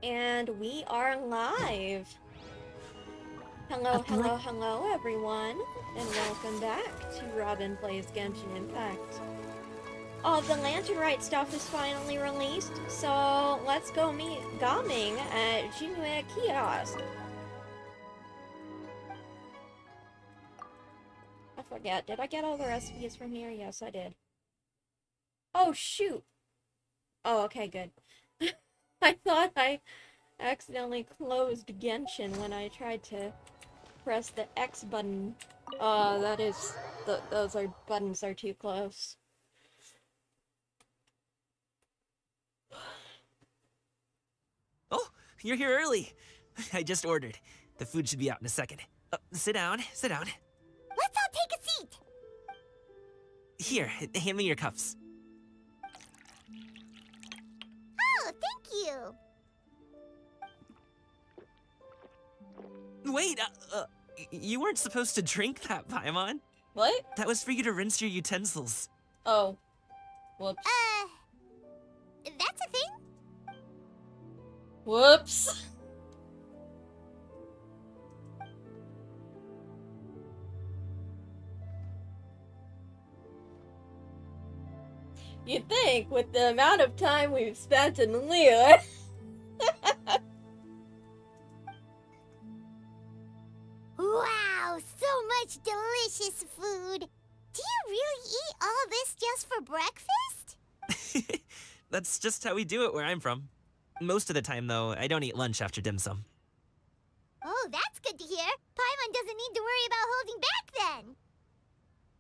And we are live! Hello, Like, hello everyone, and welcome back to Robin Plays Genshin Impact. All the Lantern Rite stuff is finally released, so let's go meet Gaming at Xinyue Kiosk. I forget, did I get all the recipes from here? Yes, I did. Oh, shoot! Oh, okay, good. I thought I accidentally closed Genshin when I tried to press the X button. Those buttons are too close. oh, you're here early. I just ordered. The food should be out in a second. Sit down, sit down. Let's all take a seat. Here, hand me your cups. Oh, thank you. Wait, you weren't supposed to drink that, Paimon. What? That was for you to rinse your utensils. Oh. Whoops. That's a thing? Whoops. You'd think, with the amount of time we've spent in Liyue. Wow, so much delicious food. Do you really eat all this just for breakfast? That's just how we do it where I'm from. Most of the time, though, I don't eat lunch after dim sum. Oh, that's good to hear. Paimon doesn't need to worry about holding back then.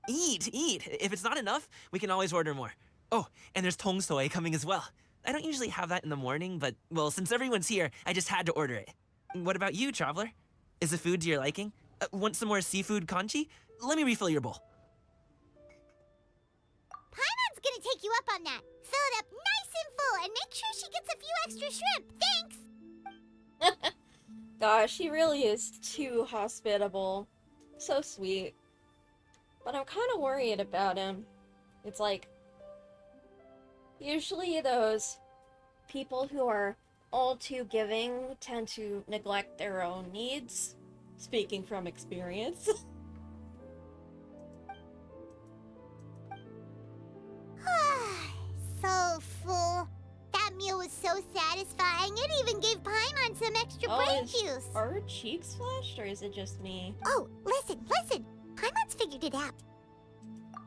Eat! If it's not enough, we can always order more. Oh, and there's tong soy coming as well. I don't usually have that in the morning, but, well, since everyone's here, I just had to order it. What about you, traveler? Is the food to your liking? Want some more seafood congee? Let me refill your bowl. Paimon's gonna take you up on that. Fill it up nice and full and make sure she gets a few extra shrimp. Thanks. Gosh, he really is too hospitable. So sweet. But I'm kind of worried about him. It's like, usually those people who are all too giving tend to neglect their own needs. Speaking from experience. So full. That meal was so satisfying, it even gave Paimon some extra brain juice. Are her cheeks flushed, or is it just me? Oh, listen. Paimon's figured it out.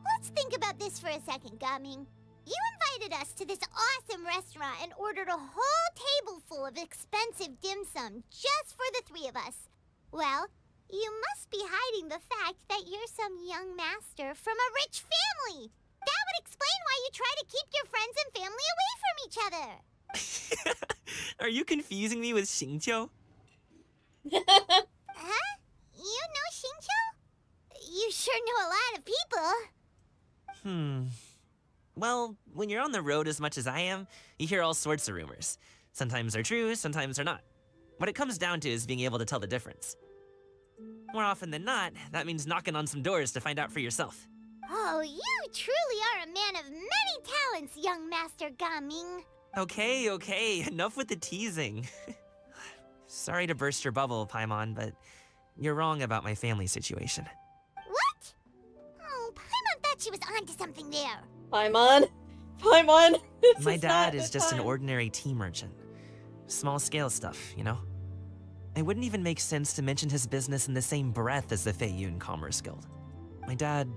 Let's think about this for a second, Gaming. You invited us to this awesome restaurant and ordered a whole table full of expensive dim sum just for the three of us. Well, you must be hiding the fact that you're some young master from a rich family. That would explain why you try to keep your friends and family away from each other. Are you confusing me with Xingqiu? Huh? You know Xingqiu? You sure know a lot of people. Well, when you're on the road as much as I am, you hear all sorts of rumors. Sometimes they're true, sometimes they're not. What it comes down to is being able to tell the difference. More often than not, that means knocking on some doors to find out for yourself. Oh, you truly are a man of many talents, young Master Gaming. Okay, enough with the teasing. Sorry to burst your bubble, Paimon, but you're wrong about my family situation. What? Oh, Paimon thought she was onto something there. Paimon! This My is dad not is the just an time. ordinary tea merchant. Small scale stuff, you know? It wouldn't even make sense to mention his business in the same breath as the Feiyun Commerce Guild. My dad...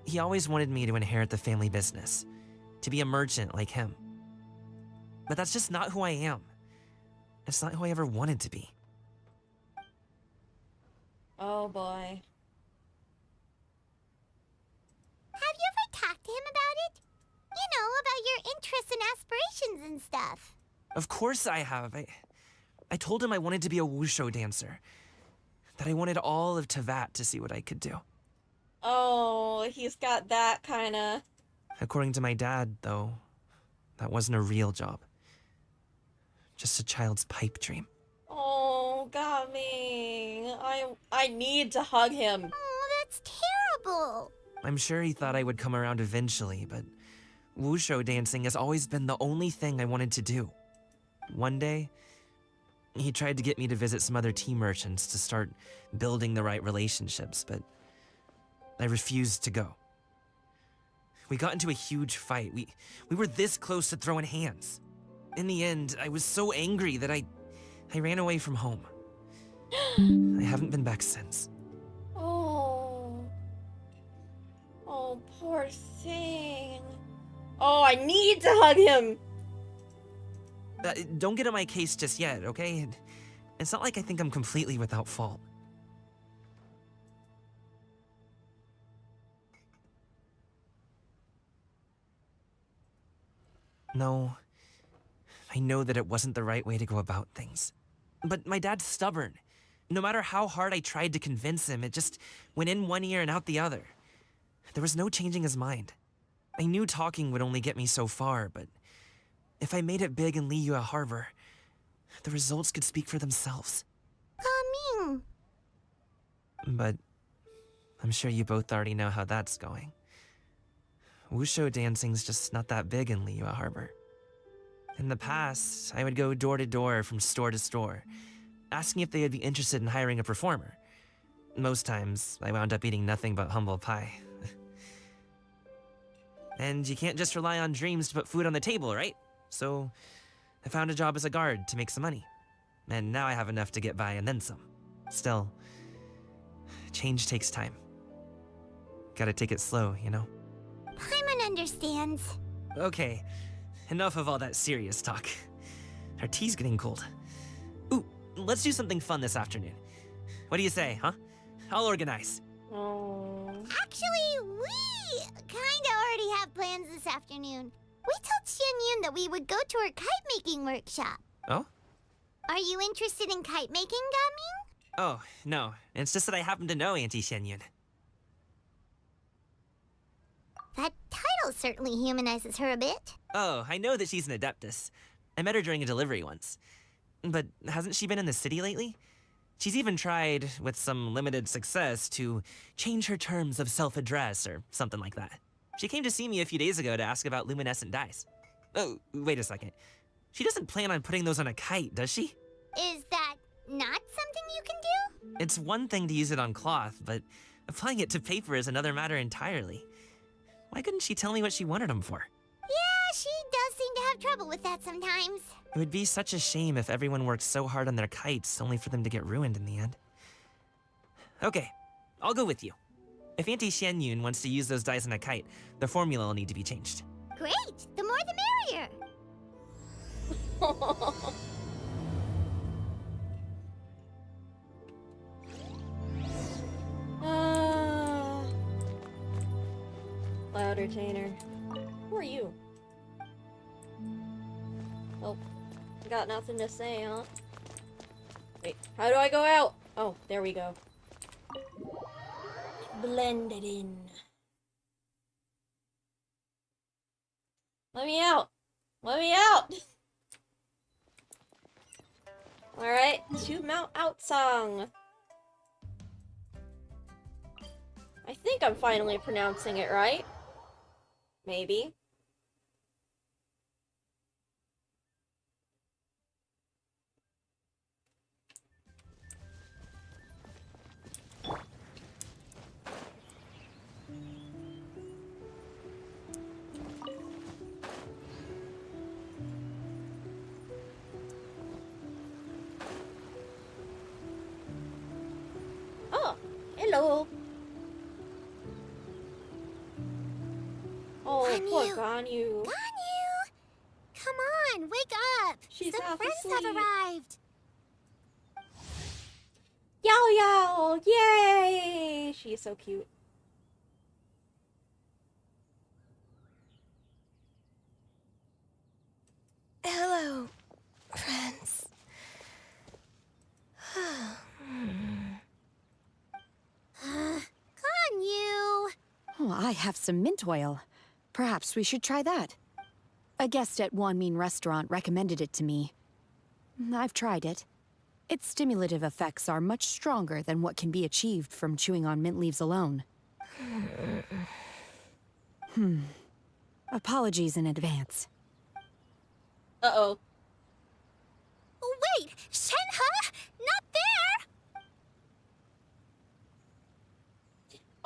he always wanted me to inherit the family business, to be a merchant like him. But that's just not who I am. It's not who I ever wanted to be. Oh boy. Have you ever talked to him about it? You know, about your interests and aspirations and stuff. Of course I have. I told him I wanted to be a wushu dancer. That I wanted all of Tevat to see what I could do. Oh, he's got that kinda... According to my dad, though, that wasn't a real job. Just a child's pipe dream. Oh, Gaming. I need to hug him. Oh, that's terrible. I'm sure he thought I would come around eventually, but wushu dancing has always been the only thing I wanted to do. One day, he tried to get me to visit some other tea merchants to start building the right relationships, but I refused to go. We got into a huge fight. We were this close to throwing hands. In the end, I was so angry that I ran away from home. I haven't been back since. Oh. Oh, poor thing. Oh, I need to hug him. Don't get on my case just yet, okay? It's not like I think I'm completely without fault. No, I know that it wasn't the right way to go about things. But my dad's stubborn. No matter how hard I tried to convince him, it just went in one ear and out the other. There was no changing his mind. I knew talking would only get me so far, but if I made it big in Liyue Harbor, the results could speak for themselves. Coming. But I'm sure you both already know how that's going. Wushu dancing's just not that big in Liyue Harbor. In the past, I would go door to door from store to store, asking if they would be interested in hiring a performer. Most times, I wound up eating nothing but humble pie. And you can't just rely on dreams to put food on the table, right? So, I found a job as a guard to make some money. And now I have enough to get by and then some. Still, change takes time. Gotta take it slow, you know? Paimon understands. Okay, enough of all that serious talk. Our tea's getting cold. Ooh, let's do something fun this afternoon. What do you say, huh? I'll organize. Oh. Actually, we kinda already have plans this afternoon. We told Xinyue that we would go to her kite-making workshop. Oh? Are you interested in kite-making, Gaming? Oh, no. It's just that I happen to know Auntie Xinyue. That title certainly humanizes her a bit. Oh, I know that she's an adeptus. I met her during a delivery once. But hasn't she been in the city lately? She's even tried, with some limited success, to change her terms of self-address or something like that. She came to see me a few days ago to ask about luminescent dyes. Oh, wait a second. She doesn't plan on putting those on a kite, does she? Is that not something you can do? It's one thing to use it on cloth, but applying it to paper is another matter entirely. Why couldn't she tell me what she wanted them for? Yeah, she does seem to have trouble with that sometimes. It would be such a shame if everyone worked so hard on their kites only for them to get ruined in the end. Okay, I'll go with you. If Auntie Xianyun wants to use those dyes on a kite, the formula will need to be changed. Great! The more the merrier! Cloudertainer. Who are you? Oh, got nothing to say, huh? Wait, how do I go out? Oh, there we go. Blend it in. Let me out! Let me out! Alright, to Mount Out song. I think I'm finally pronouncing it right. Maybe. Oh, hello. Oh, poor Ganyu. Ganyu. Ganyu! Come on, wake up! She's Some half friends have asleep. arrived. Yao Yao! Yay! She is so cute. Hello, friends. Ganyu! Oh, I have some mint oil. Perhaps we should try that. A guest at Wanmin Restaurant recommended it to me. I've tried it. Its stimulative effects are much stronger than what can be achieved from chewing on mint leaves alone. Apologies in advance. Uh-oh.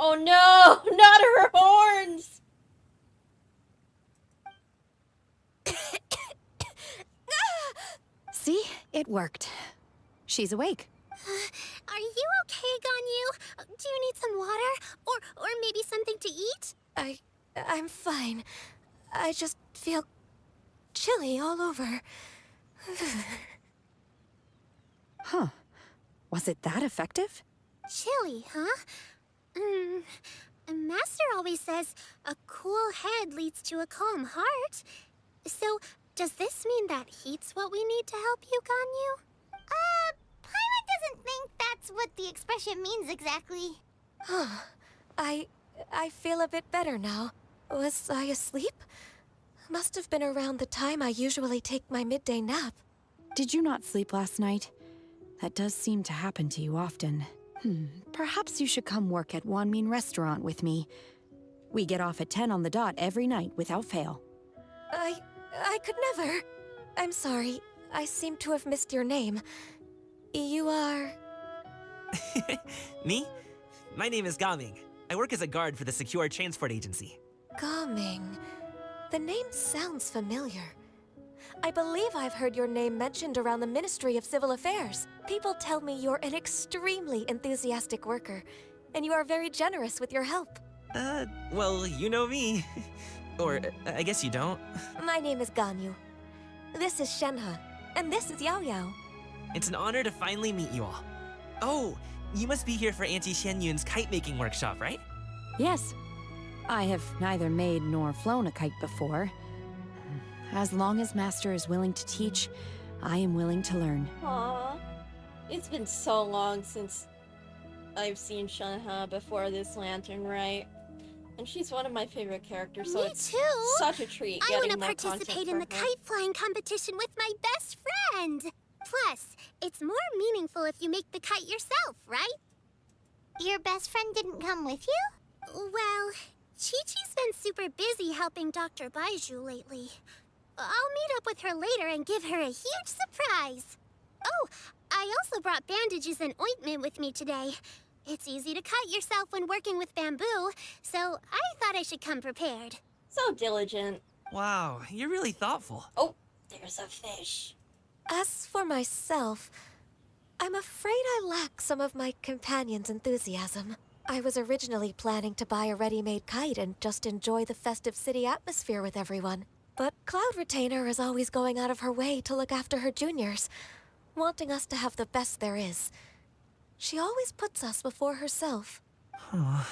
Oh no! Not her horns! See? It worked. She's awake. Are you okay, Ganyu? Do you need some water? Or maybe something to eat? I'm fine. I just feel chilly all over. Huh. Was it that effective? Chilly, huh? Master always says a cool head leads to a calm heart. So, does this mean that heat's what we need to help you, Ganyu? Paimon doesn't think that's what the expression means exactly. I feel a bit better now. Was I asleep? Must have been around the time I usually take my midday nap. Did you not sleep last night? That does seem to happen to you often. Perhaps you should come work at Wanmin Restaurant with me. We get off at 10 on the dot every night without fail. I could never. I'm sorry. I seem to have missed your name. You are... Me? My name is Gaming. I work as a guard for the Secure Transport Agency. Gaming. The name sounds familiar. I believe I've heard your name mentioned around the Ministry of Civil Affairs. People tell me you're an extremely enthusiastic worker, and you are very generous with your help. Well, you know me. Or, I guess you don't. My name is Ganyu. This is Shenhe, and this is Yao Yao. It's an honor to finally meet you all. Oh, you must be here for Auntie Xianyue's kite-making workshop, right? Yes. I have neither made nor flown a kite before. As long as Master is willing to teach, I am willing to learn. Aww. It's been so long since I've seen Shenhe before this Lantern Rite. And she's one of my favorite characters, so Me it's too. such a treat I getting want to more participate content in the for her. kite flying competition with my best friend. Plus, it's more meaningful if you make the kite yourself, right? Your best friend didn't come with you? Well, Chi-Chi's been super busy helping Dr. Baiju lately. I'll meet up with her later and give her a huge surprise. Oh, I also brought bandages and ointment with me today. It's easy to cut yourself when working with bamboo, so I thought I should come prepared. So diligent. Wow, you're really thoughtful. Oh, there's a fish. As for myself, I'm afraid I lack some of my companion's enthusiasm. I was originally planning to buy a ready-made kite and just enjoy the festive city atmosphere with everyone. But Cloud Retainer is always going out of her way to look after her juniors, wanting us to have the best there is. She always puts us before herself. Huh.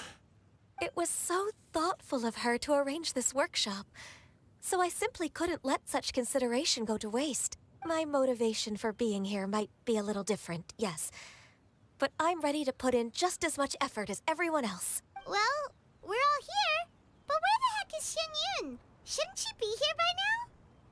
It was so thoughtful of her to arrange this workshop, so I simply couldn't let such consideration go to waste. My motivation for being here might be a little different, yes, but I'm ready to put in just as much effort as everyone else. Well, we're all here, but where the heck is Xinyue? Shouldn't she be here by now?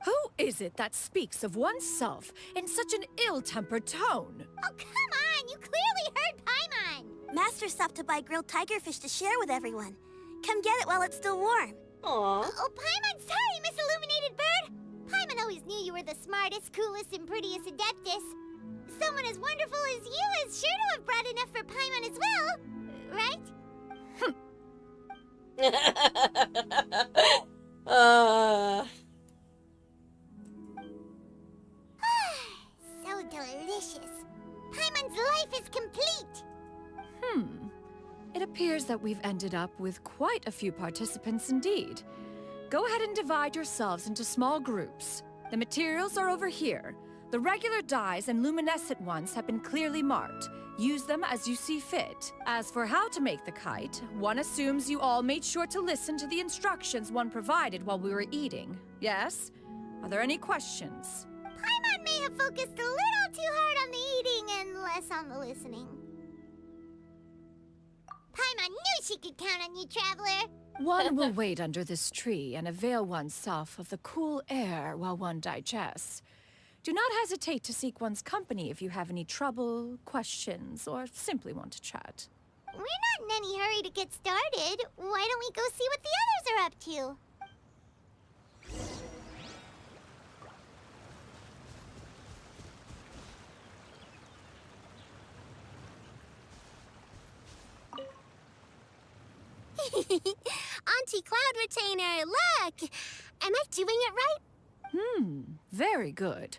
Who is it that speaks of oneself in such an ill-tempered tone? Oh, come on! You clearly heard Paimon! Master stopped to buy grilled tigerfish to share with everyone. Come get it while it's still warm. Aw. Oh, Paimon, sorry, Miss Illuminated Bird! Paimon always knew you were the smartest, coolest, and prettiest Adeptus. Someone as wonderful as you is sure to have brought enough for Paimon as well, right? So delicious. Paimon's life is complete. It appears that we've ended up with quite a few participants indeed. Go ahead and divide yourselves into small groups. The materials are over here. The regular dyes and luminescent ones have been clearly marked. Use them as you see fit. As for how to make the kite, one assumes you all made sure to listen to the instructions one provided while we were eating. Yes? Are there any questions? Paimon may have focused a little too hard on the eating and less on the listening. Paimon knew she could count on you, Traveler. One will wait under this tree and avail oneself of the cool air while one digests. Do not hesitate to seek one's company if you have any trouble, questions, or simply want to chat. We're not in any hurry to get started. Why don't we go see what the others are up to? Auntie Cloud Retainer, look! Am I doing it right? Very good.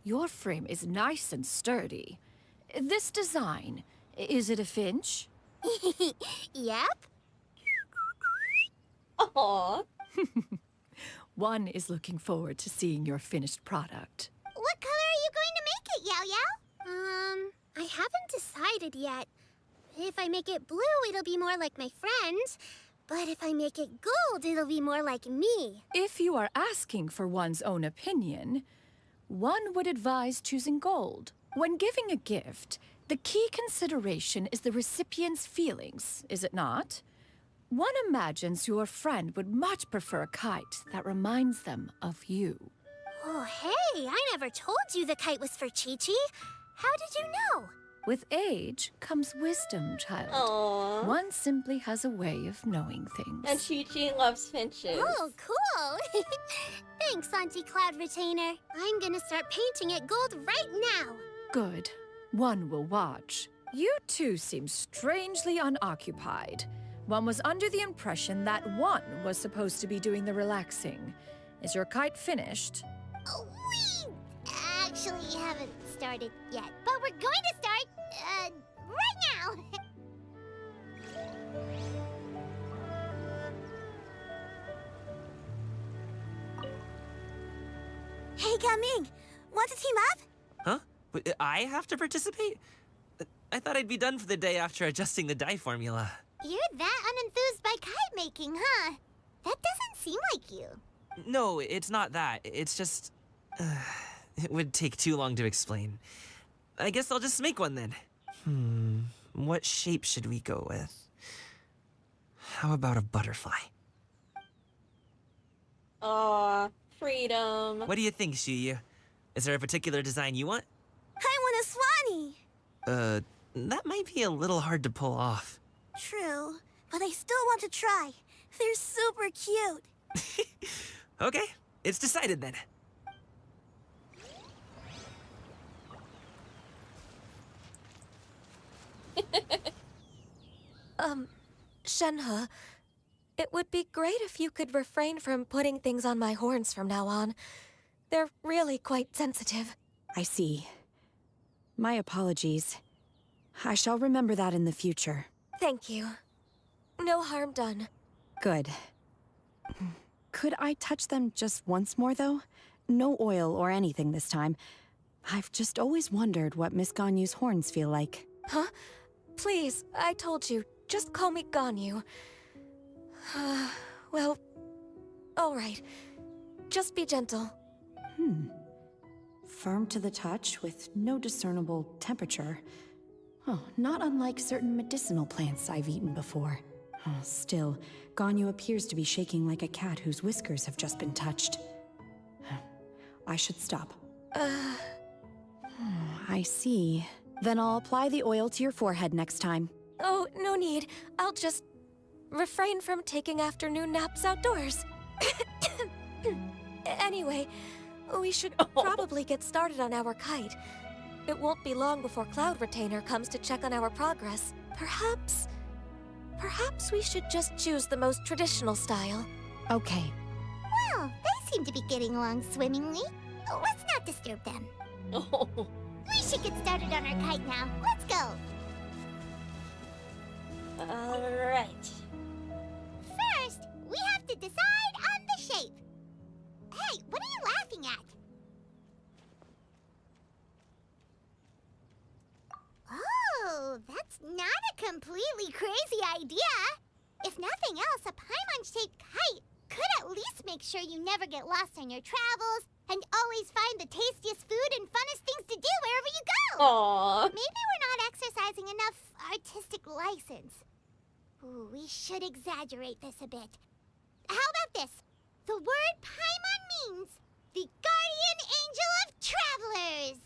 Your frame is nice and sturdy. This design, is it a finch? Yep. Aw. One is looking forward to seeing your finished product. What color are you going to make it, Yao Yao? I haven't decided yet. If I make it blue, it'll be more like my friends. But if I make it gold, it'll be more like me. If you are asking for one's own opinion, one would advise choosing gold. When giving a gift, the key consideration is the recipient's feelings, is it not? One imagines your friend would much prefer a kite that reminds them of you. Oh, hey, I never told you the kite was for Chi-Chi. How did you know? With age comes wisdom, child. Aw. One simply has a way of knowing things. And Chi-Chi loves finches. Oh, cool. Thanks, Auntie Cloud Retainer. I'm gonna start painting it gold right now. Good. One will watch. You two seem strangely unoccupied. One was under the impression that one was supposed to be doing the relaxing. Is your kite finished? Oh, we actually haven't started yet, but we're going to start, right now. Hey, Gaming, want to team up? Huh? I have to participate? I thought I'd be done for the day after adjusting the dye formula. You're that unenthused by kite making, huh? That doesn't seem like you. No, it's not that. It's just... it would take too long to explain. I guess I'll just make one then. What shape should we go with? How about a butterfly? Aw, freedom. What do you think, Xinyue? Is there a particular design you want? I want a swanee. That might be a little hard to pull off. True, but I still want to try. They're super cute. Okay, it's decided then. Shenhe, it would be great if you could refrain from putting things on my horns from now on. They're really quite sensitive. I see. My apologies. I shall remember that in the future. Thank you. No harm done. Good. Could I touch them just once more, though? No oil or anything this time. I've just always wondered what Miss Ganyu's horns feel like. Huh? Please, I told you, just call me Ganyu. Well, all right. Just be gentle. Firm to the touch with no discernible temperature. Oh, not unlike certain medicinal plants I've eaten before. Oh, still, Ganyu appears to be shaking like a cat whose whiskers have just been touched. I should stop. I see. Then I'll apply the oil to your forehead next time. Oh, no need. I'll just refrain from taking afternoon naps outdoors. Anyway, we should probably get started on our kite. It won't be long before Cloud Retainer comes to check on our progress. Perhaps we should just choose the most traditional style. Okay. Well, they seem to be getting along swimmingly. Let's not disturb them. Oh. We should get started on our kite now. Let's go. Alright. First, we have to decide on the shape. Hey, what are you laughing at? Oh, that's not a completely crazy idea. If nothing else, a Paimon-shaped kite could at least make sure you never get lost on your travels and always find the tastiest food and funnest things to do wherever you go. Aww. Maybe we're not exercising enough artistic license. Ooh, we should exaggerate this a bit. How about this? The word Paimon means the guardian angel of travelers.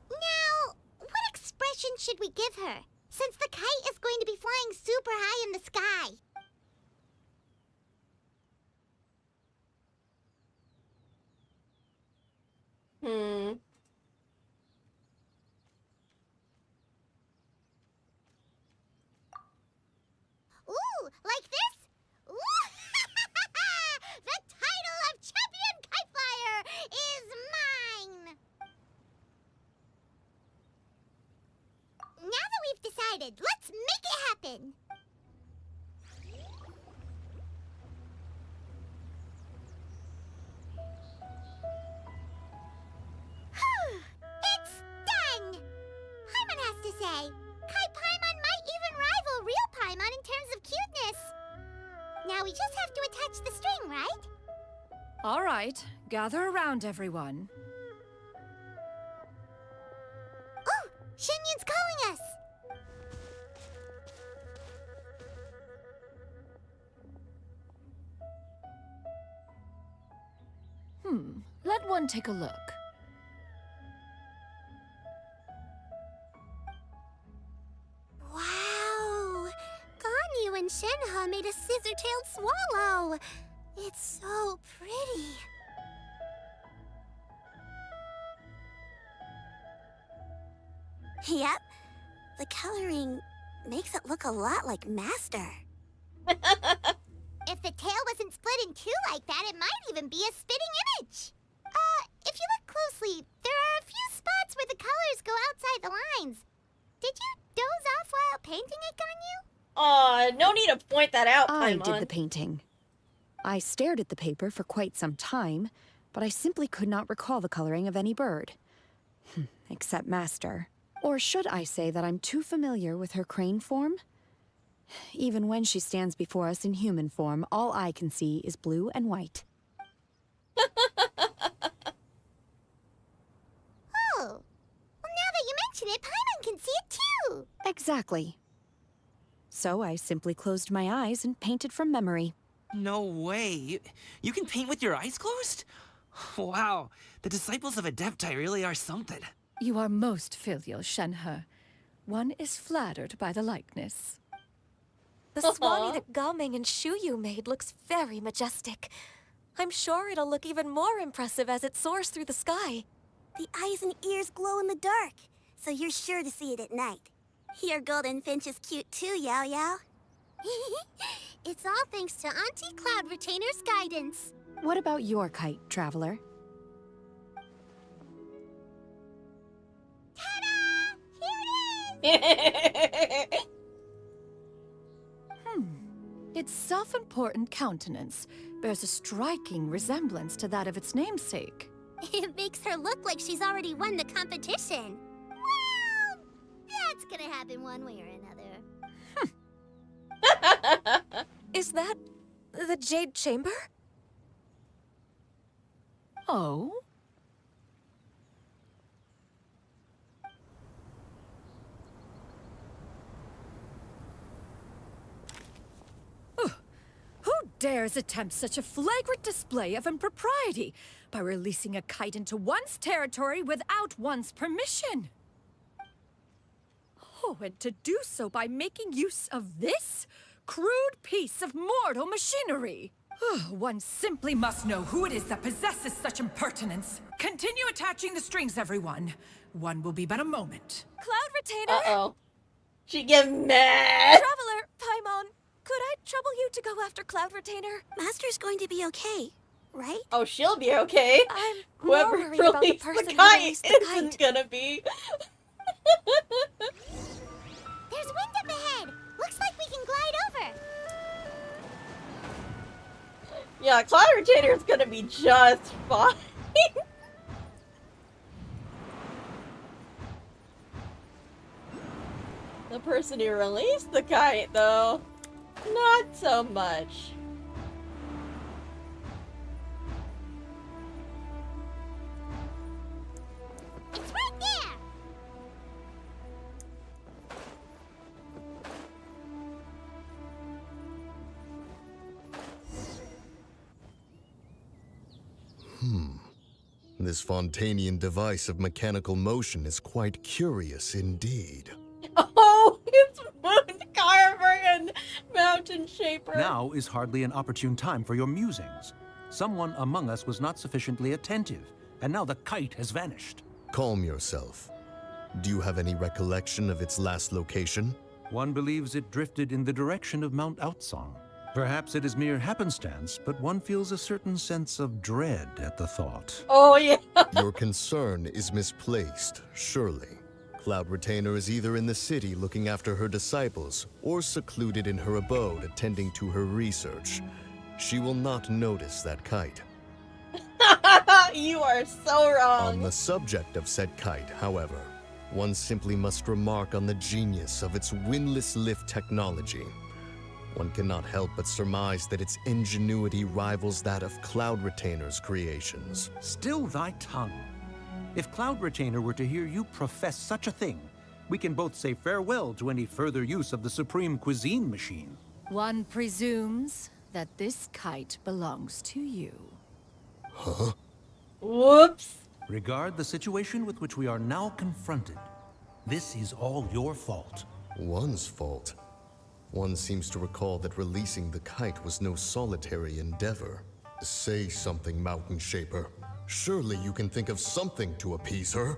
Now, what expression should we give her, since the kite is going to be flying super high in the sky? Hmm. Ooh, like this? Ooh! The title of Champion Kite Flyer is mine! Now that we've decided, let's make it happen! It's done! Paimon has to say. Kai Paimon might even rival real Paimon in terms of cuteness. Now we just have to attach the string, right? All right, gather around, everyone. Oh, Xinyue's calling us! Let one take a look. Wow! Ganyu and Shenhe made a scissor-tailed swallow! It's so pretty. Yep. The coloring makes it look a lot like Master. If the tail wasn't split in two like that, it might even be a spitting image. If you look closely, there are a few spots where the colors go outside the lines. Did you doze off while painting it, Ganyu? No need to point that out, I Paimon. did the painting. I stared at the paper for quite some time, but I simply could not recall the coloring of any bird. Except Master. Or should I say that I'm too familiar with her crane form? Even when she stands before us in human form, all I can see is blue and white. Oh, well, now that you mention it, Paimon can see it too. Exactly. So I simply closed my eyes and painted from memory. No way. You can paint with your eyes closed? Wow, the disciples of Adepti really are something. You are most filial, Shenhe. One is flattered by the likeness. The swanee that Gaming and Xinyue made looks very majestic. I'm sure it'll look even more impressive as it soars through the sky. The eyes and ears glow in the dark, so you're sure to see it at night. Your golden finch is cute too, Yao Yao. It's all thanks to Auntie Cloud Retainer's guidance. What about your kite, Traveler? Ta-da! Here it is! Its self-important countenance bears a striking resemblance to that of its namesake. It makes her look like she's already won the competition. Well, that's gonna happen one way or another. Is that the Jade Chamber? Oh? Who dares attempt such a flagrant display of impropriety by releasing a kite into one's territory without one's permission? Oh, and to do so by making use of this crude piece of mortal machinery. One simply must know who it is that possesses such impertinence. Continue attaching the strings, everyone. One will be but a moment. Cloud Retainer! Uh-oh. She get mad. Traveler, Paimon, could I trouble you to go after Cloud Retainer? Master's going to be okay, right? Oh, she'll be okay. I'm Whoever more worried about the released person the who kite released the isn't kite. gonna be. There's wind up ahead. Looks like we can glide over. Yeah, Cloud Retainer's gonna be just fine. The person who released the kite, though, not so much. It's right there. This Fontanian device of mechanical motion is quite curious indeed. Oh, it's Moon Carver and Mountain Shaper. Now is hardly an opportune time for your musings. Someone among us was not sufficiently attentive. and now the kite has vanished. Calm yourself. Do you have any recollection of its last location? One believes it drifted in the direction of Mount Outsong. Perhaps it is mere happenstance, but one feels a certain sense of dread at the thought. Oh, yeah. Your concern is misplaced, surely. Cloud Retainer is either in the city looking after her disciples, or secluded in her abode attending to her research. She will not notice that kite. You are so wrong. On the subject of said kite, however, one simply must remark on the genius of its windless lift technology. One cannot help but surmise that its ingenuity rivals that of Cloud Retainer's creations. Still thy tongue. If Cloud Retainer were to hear you profess such a thing, we can both say farewell to any further use of the Supreme Cuisine Machine. One presumes that this kite belongs to you. Huh? Whoops. Regard the situation with which we are now confronted. This is all your fault. One's fault. One seems to recall that releasing the kite was no solitary endeavor. Say something, Mountain Shaper. Surely you can think of something to appease her.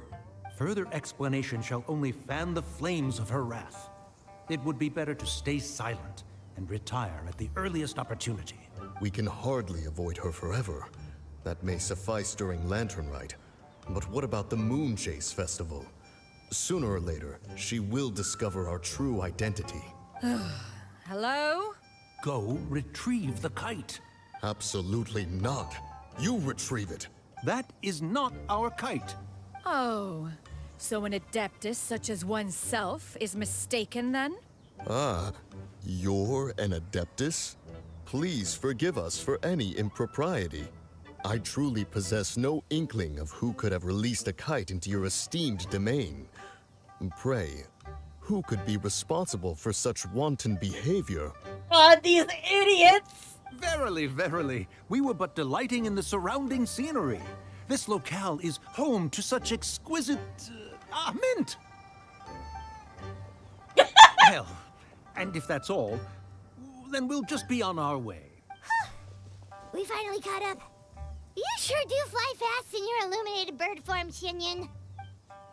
Further explanation shall only fan the flames of her wrath. It would be better to stay silent and retire at the earliest opportunity. We can hardly avoid her forever. That may suffice during Lantern Rite. But what about the Moon Chase Festival? Sooner or later, she will discover our true identity. Hello? Go retrieve the kite. Absolutely not. You retrieve it. That is not our kite. Oh, so an adeptus such as oneself is mistaken then? Ah, you're an Adeptus? Please forgive us for any impropriety. I truly possess no inkling of who could have released a kite into your esteemed domain. Pray, who could be responsible for such wanton behavior? These idiots. Verily, verily, we were but delighting in the surrounding scenery. This locale is home to such exquisite... mint! Hell, and if that's all, then we'll just be on our way. We finally caught up. You sure do fly fast in your illuminated bird form, Xinyue.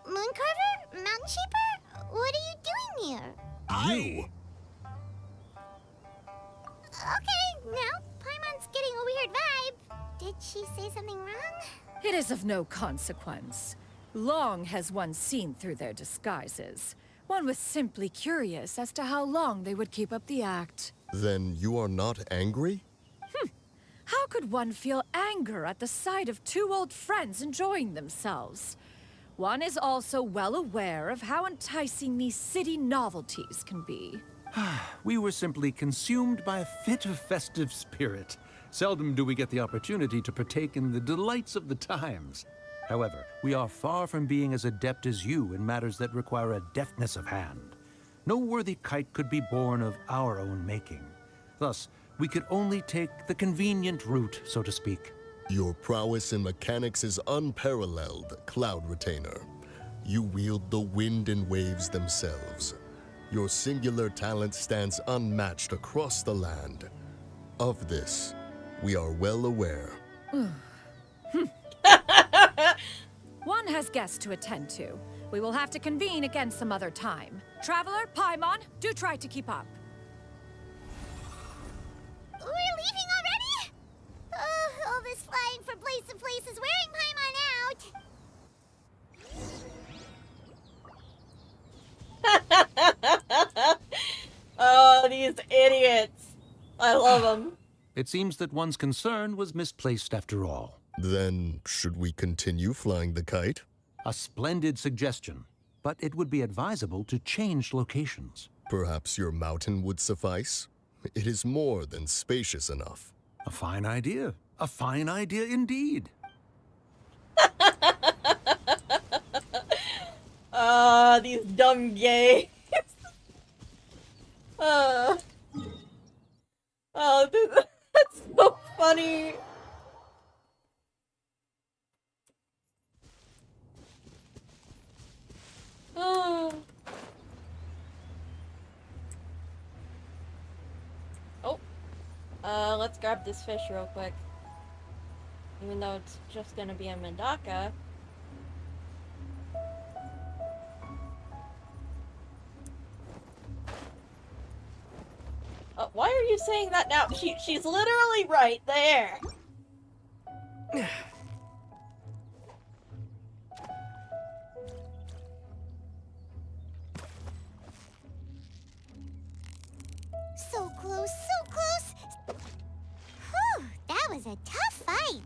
Mooncarver? Mountain Shaper? What are you doing here? You! Okay, now Paimon's getting a weird vibe. Did she say something wrong? It is of no consequence. Long has one seen through their disguises. One was simply curious as to how long they would keep up the act. Then you are not angry? How could one feel anger at the sight of two old friends enjoying themselves? One is also well aware of how enticing these city novelties can be. We were simply consumed by a fit of festive spirit. Seldom do we get the opportunity to partake in the delights of the times. However, we are far from being as adept as you in matters that require a deftness of hand. No worthy kite could be born of our own making. Thus, we could only take the convenient route, so to speak. Your prowess in mechanics is unparalleled, Cloud Retainer. You wield the wind and waves themselves. Your singular talent stands unmatched across the land. Of this, we are well aware. One has guests to attend to. We will have to convene again some other time. Traveler, Paimon, do try to keep up. We're leaving already? All this flying from place to place is wearing Paimon out. Oh, these idiots. I love them. It seems that one's concern was misplaced after all. Then, should we continue flying the kite? A splendid suggestion, but it would be advisable to change locations. Perhaps your mountain would suffice? It is more than spacious enough. A fine idea. A fine idea indeed. These dumb gays. That's so funny. Oh. Let's grab this fish real quick. Even though it's just gonna be a Medaka. Why are you saying that now? She's literally right there. So close, so close! Whew, that was a tough fight.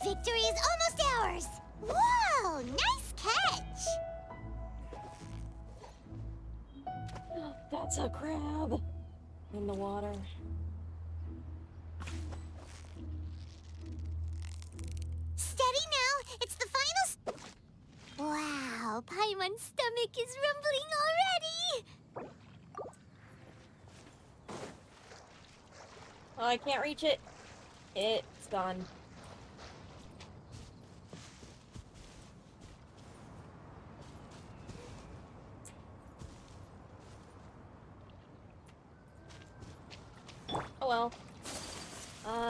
Victory is almost ours! Whoa, nice catch! That's a crab in the water. Steady now, it's the final Wow, Paimon's stomach is rumbling already! Oh, I can't reach it. It's gone. Oh well.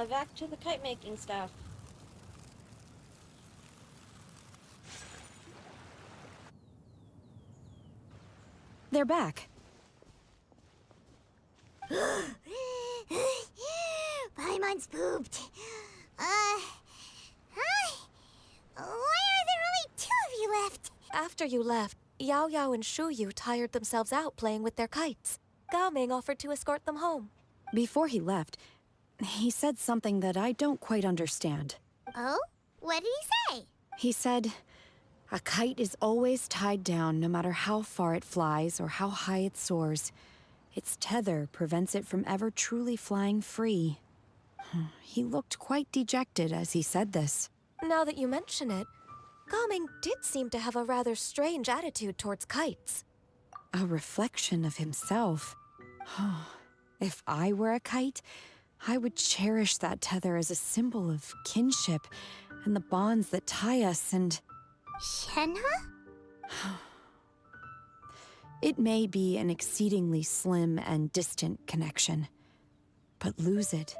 Back to the kite making stuff. They're back. Paimon's pooped. Hi. Why are there only two of you left? After you left, Yao Yao and Shuyu tired themselves out playing with their kites. Gao Ming offered to escort them home. Before he left, he said something that I don't quite understand. Oh? What did he say? He said, a kite is always tied down no matter how far it flies or how high it soars. Its tether prevents it from ever truly flying free. He looked quite dejected as he said this. Now that you mention it, Gao Ming did seem to have a rather strange attitude towards kites. A reflection of himself. If I were a kite, I would cherish that tether as a symbol of kinship and the bonds that tie us and... Shenhe? It may be an exceedingly slim and distant connection, but lose it,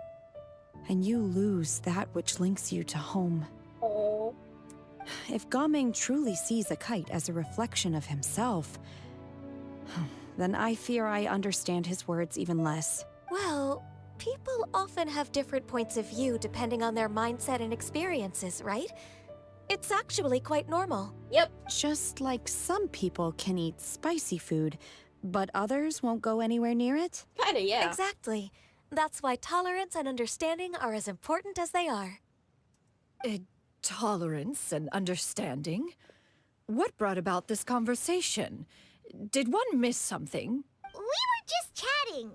and you lose that which links you to home. Oh. If Gaming truly sees a kite as a reflection of himself, then I fear I understand his words even less. Well, people often have different points of view depending on their mindset and experiences, right? It's actually quite normal. Yep. Just like some people can eat spicy food, but others won't go anywhere near it? Kinda, yeah. Exactly. That's why tolerance and understanding are as important as they are. Tolerance and understanding? What brought about this conversation? Did one miss something? We were just chatting.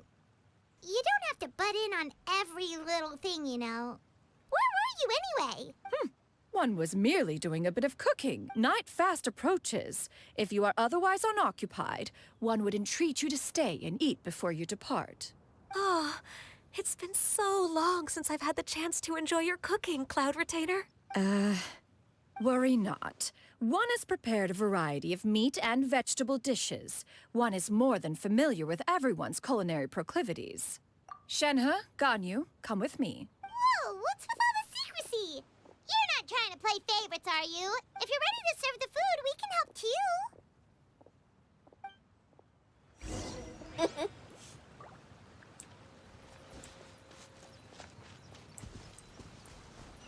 You don't have to butt in on every little thing, you know. Where were you anyway? One was merely doing a bit of cooking. Night fast approaches. If you are otherwise unoccupied, one would entreat you to stay and eat before you depart. Oh, it's been so long since I've had the chance to enjoy your cooking, Cloud Retainer. Worry not. One has prepared a variety of meat and vegetable dishes. One is more than familiar with everyone's culinary proclivities. Shenhe, Ganyu, come with me. Whoa, what's with all the secrecy? You're not trying to play favorites, are you? If you're ready to serve the food, we can help too.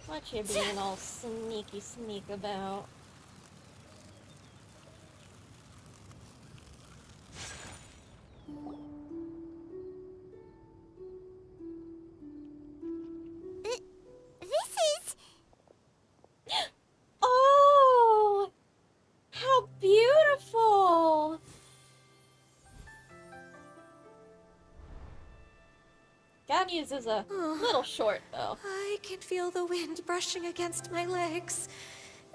What you being all sneak about? This is... Oh! How beautiful! Ganyu's is a little short, though. I can feel the wind brushing against my legs.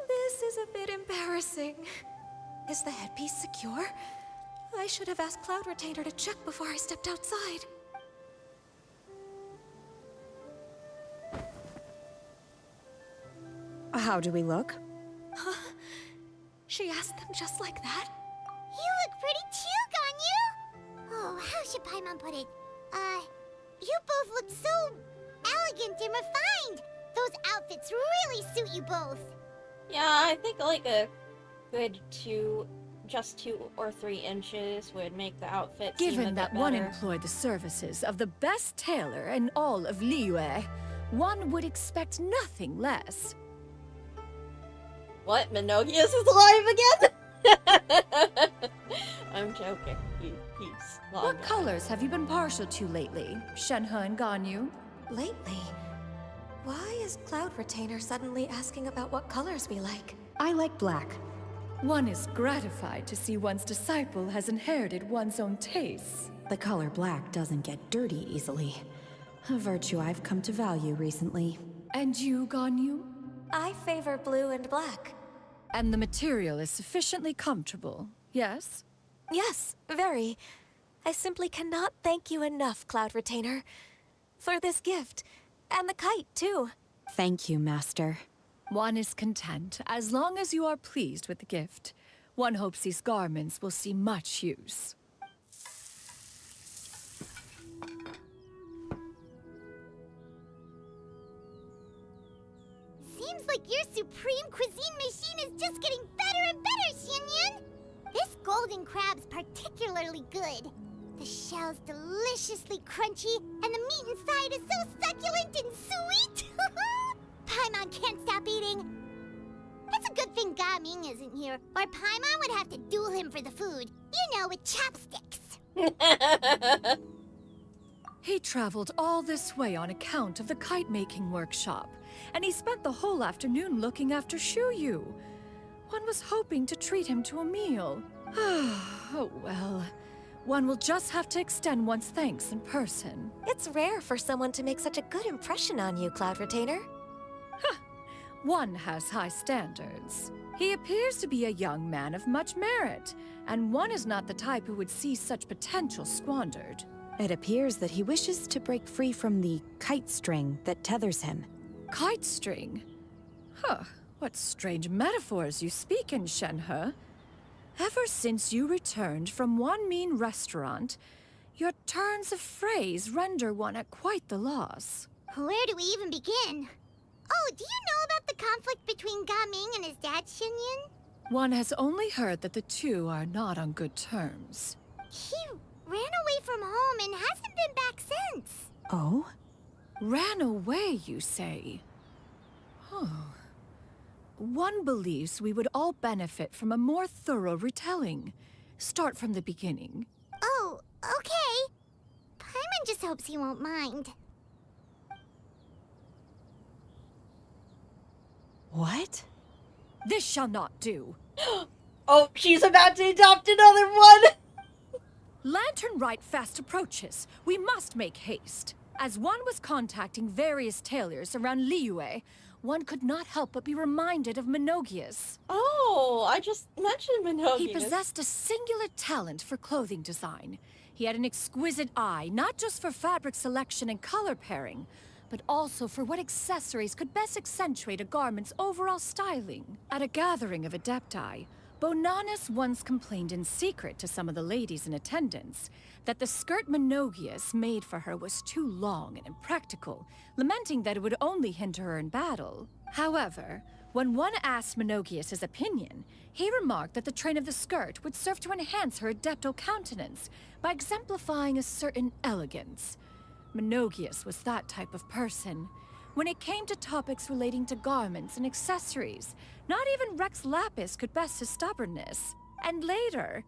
This is a bit embarrassing. Is the headpiece secure? I should have asked Cloud Retainer to check before I stepped outside. How do we look? She asked them just like that? You look pretty too, should Paimon put it? You both look so elegant and refined. Those outfits really suit you both. Yeah, I think like a good 2 or 3 inches would make the outfit seem a Given bit that one better. employed the services of the best tailor in all of Liyue, one would expect nothing less. What? Minogius is alive again? I'm joking. He's long What gone. colors have you been partial to lately, Shenhe and Ganyu? Lately, why is Cloud Retainer suddenly asking about what colors we like? I like black. One is gratified to see one's disciple has inherited one's own tastes. The color black doesn't get dirty easily. A virtue I've come to value recently. And you, Ganyu? I favor blue and black. And the material is sufficiently comfortable, yes? Yes, very. I simply cannot thank you enough, Cloud Retainer, for this gift. And the kite, too. Thank you, Master. One is content, as long as you are pleased with the gift. One hopes these garments will see much use. Seems like your supreme cuisine machine is just getting better and better, Xinyue. This golden crab's particularly good. The shell's deliciously crunchy, and the meat inside is so succulent and sweet. Paimon can't stop eating. It's a good thing Gaming isn't here, or Paimon would have to duel him for the food. You know, with chopsticks. He traveled all this way on account of the kite-making workshop, and he spent the whole afternoon looking after Xinyue. One was hoping to treat him to a meal. Oh well. One will just have to extend one's thanks in person. It's rare for someone to make such a good impression on you, Cloud Retainer. One has high standards. He appears to be a young man of much merit, and one is not the type who would see such potential squandered. It appears that he wishes to break free from the kite string that tethers him. Kite string? Huh, what strange metaphors you speak in, Shenhe. Ever since you returned from one mean restaurant, your turns of phrase render one at quite the loss. Where do we even begin? Oh, do you know about the conflict between Gaming and his dad, Xinyue? One has only heard that the two are not on good terms. He ran away from home and hasn't been back since. Oh? Ran away, you say? One believes we would all benefit from a more thorough retelling. Start from the beginning. Oh, okay. Paimon just hopes he won't mind. What? This shall not do. Oh, she's about to adopt another one! Lantern Rite fast approaches. We must make haste. As one was contacting various tailors around Liyue, one could not help but be reminded of Minogius. Oh, I just mentioned Minogius. He possessed a singular talent for clothing design. He had an exquisite eye, not just for fabric selection and color pairing, but also for what accessories could best accentuate a garment's overall styling. At a gathering of Adepti, Bonanis once complained in secret to some of the ladies in attendance that the skirt Minogius made for her was too long and impractical, lamenting that it would only hinder her in battle. However, when one asked Minogius his opinion, he remarked that the train of the skirt would serve to enhance her adeptal countenance by exemplifying a certain elegance. Minogius was that type of person. When it came to topics relating to garments and accessories, not even Rex Lapis could best his stubbornness. And later...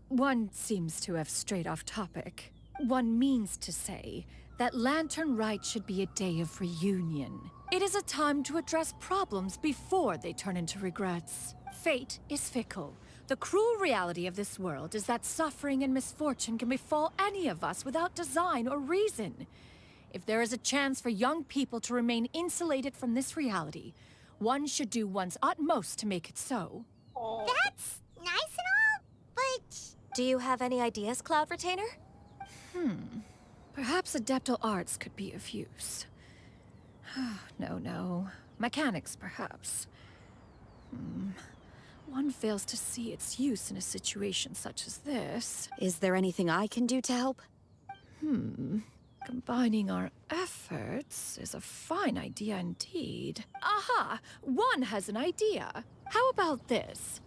one seems to have strayed off topic. One means to say that Lantern Rite should be a day of reunion. It is a time to address problems before they turn into regrets. Fate is fickle. The cruel reality of this world is that suffering and misfortune can befall any of us without design or reason. If there is a chance for young people to remain insulated from this reality, one should do one's utmost to make it so. That's nice and all, but... Do you have any ideas, Cloud Retainer? Perhaps adeptal arts could be of use. No. Mechanics, perhaps. one fails to see its use in a situation such as this. Is there anything I can do to help? Combining our efforts is a fine idea indeed. Aha! One has an idea. How about this?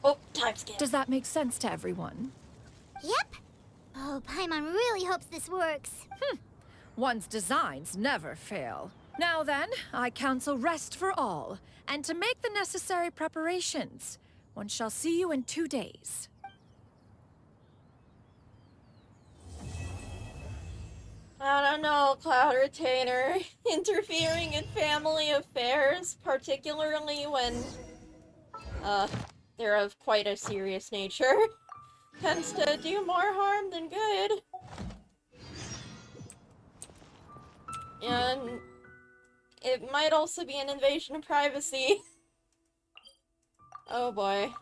Oh, time skip. Does that make sense to everyone? Yep. Oh, Paimon really hopes this works. One's designs never fail. Now then, I counsel rest for all, and to make the necessary preparations. One shall see you in 2 days. I don't know, Cloud Retainer. Interfering in family affairs, particularly when, they're of quite a serious nature, tends to do more harm than good. And it might also be an invasion of privacy. Oh boy.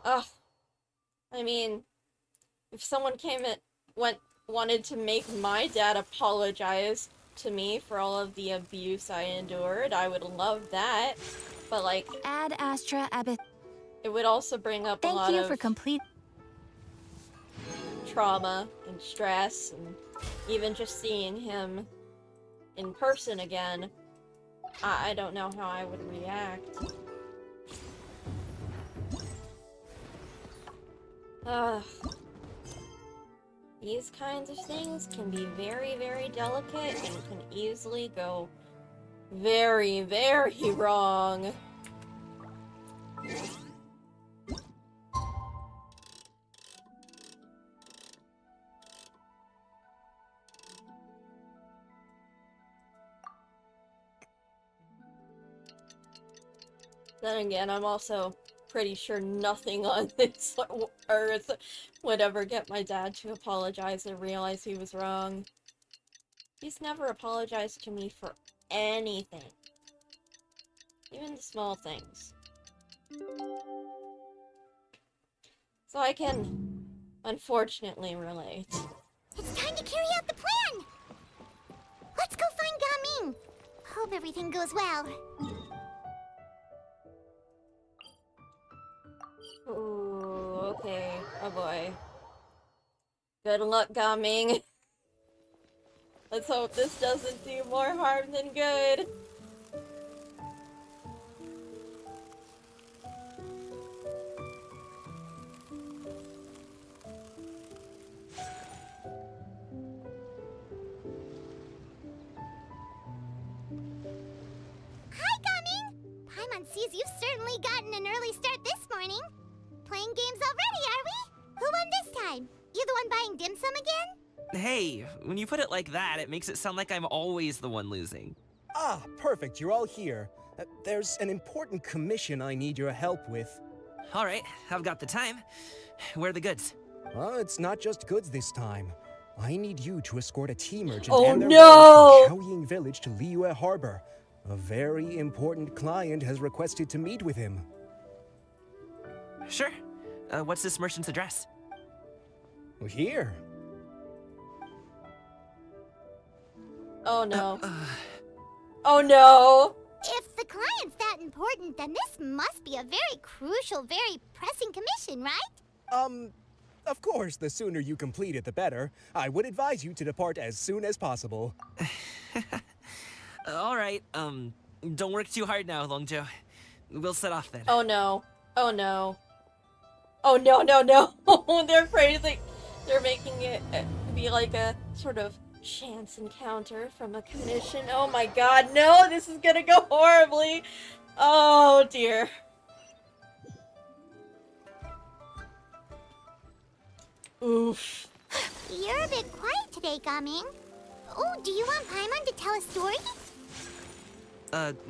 Ugh. I mean, if someone wanted to make my dad apologize to me for all of the abuse I endured, I would love that. But like, Ad Astra Abbott. it would also bring up a Thank lot you of for complete. trauma and stress, and even just seeing him in person again, I don't know how I would react. Ugh. These kinds of things can be very, very delicate and can easily go very, very wrong. Then again, I'm also pretty sure nothing on this earth would ever get my dad to apologize and realize he was wrong. He's never apologized to me for anything. Even the small things. So I can, unfortunately, relate. It's time to carry out the plan! Let's go find Gaming! Hope everything goes well. Ooh, okay. Oh boy. Good luck, Gaming. Let's hope this doesn't do more harm than good. Hi, Gaming! Paimon sees you've certainly gotten an early start this morning. Playing games already, are we? Who won this time? You the one buying dim sum again? Hey, when you put it like that, it makes it sound like I'm always the one losing. Ah, perfect, you're all here. There's an important commission I need your help with. All right, I've got the time. Where are the goods? Well, it's not just goods this time. I need you to escort a tea merchant Oh, and their no! wife from Xinyue Village to Liyue Harbor. A very important client has requested to meet with him. Sure. What's this merchant's address? Here. Oh no. Oh no! If the client's that important, then this must be a very crucial, very pressing commission, right? Of course, the sooner you complete it, the better. I would advise you to depart as soon as possible. All right, don't work too hard now, Longjo. We'll set off then. Oh no. Oh no. Oh no, no, no! They're making it be like a sort of chance encounter from a commission. Oh my god, no! This is gonna go horribly! Oh dear. Oof. You're a bit quiet today, Gaming. Oh, do you want Paimon to tell a story?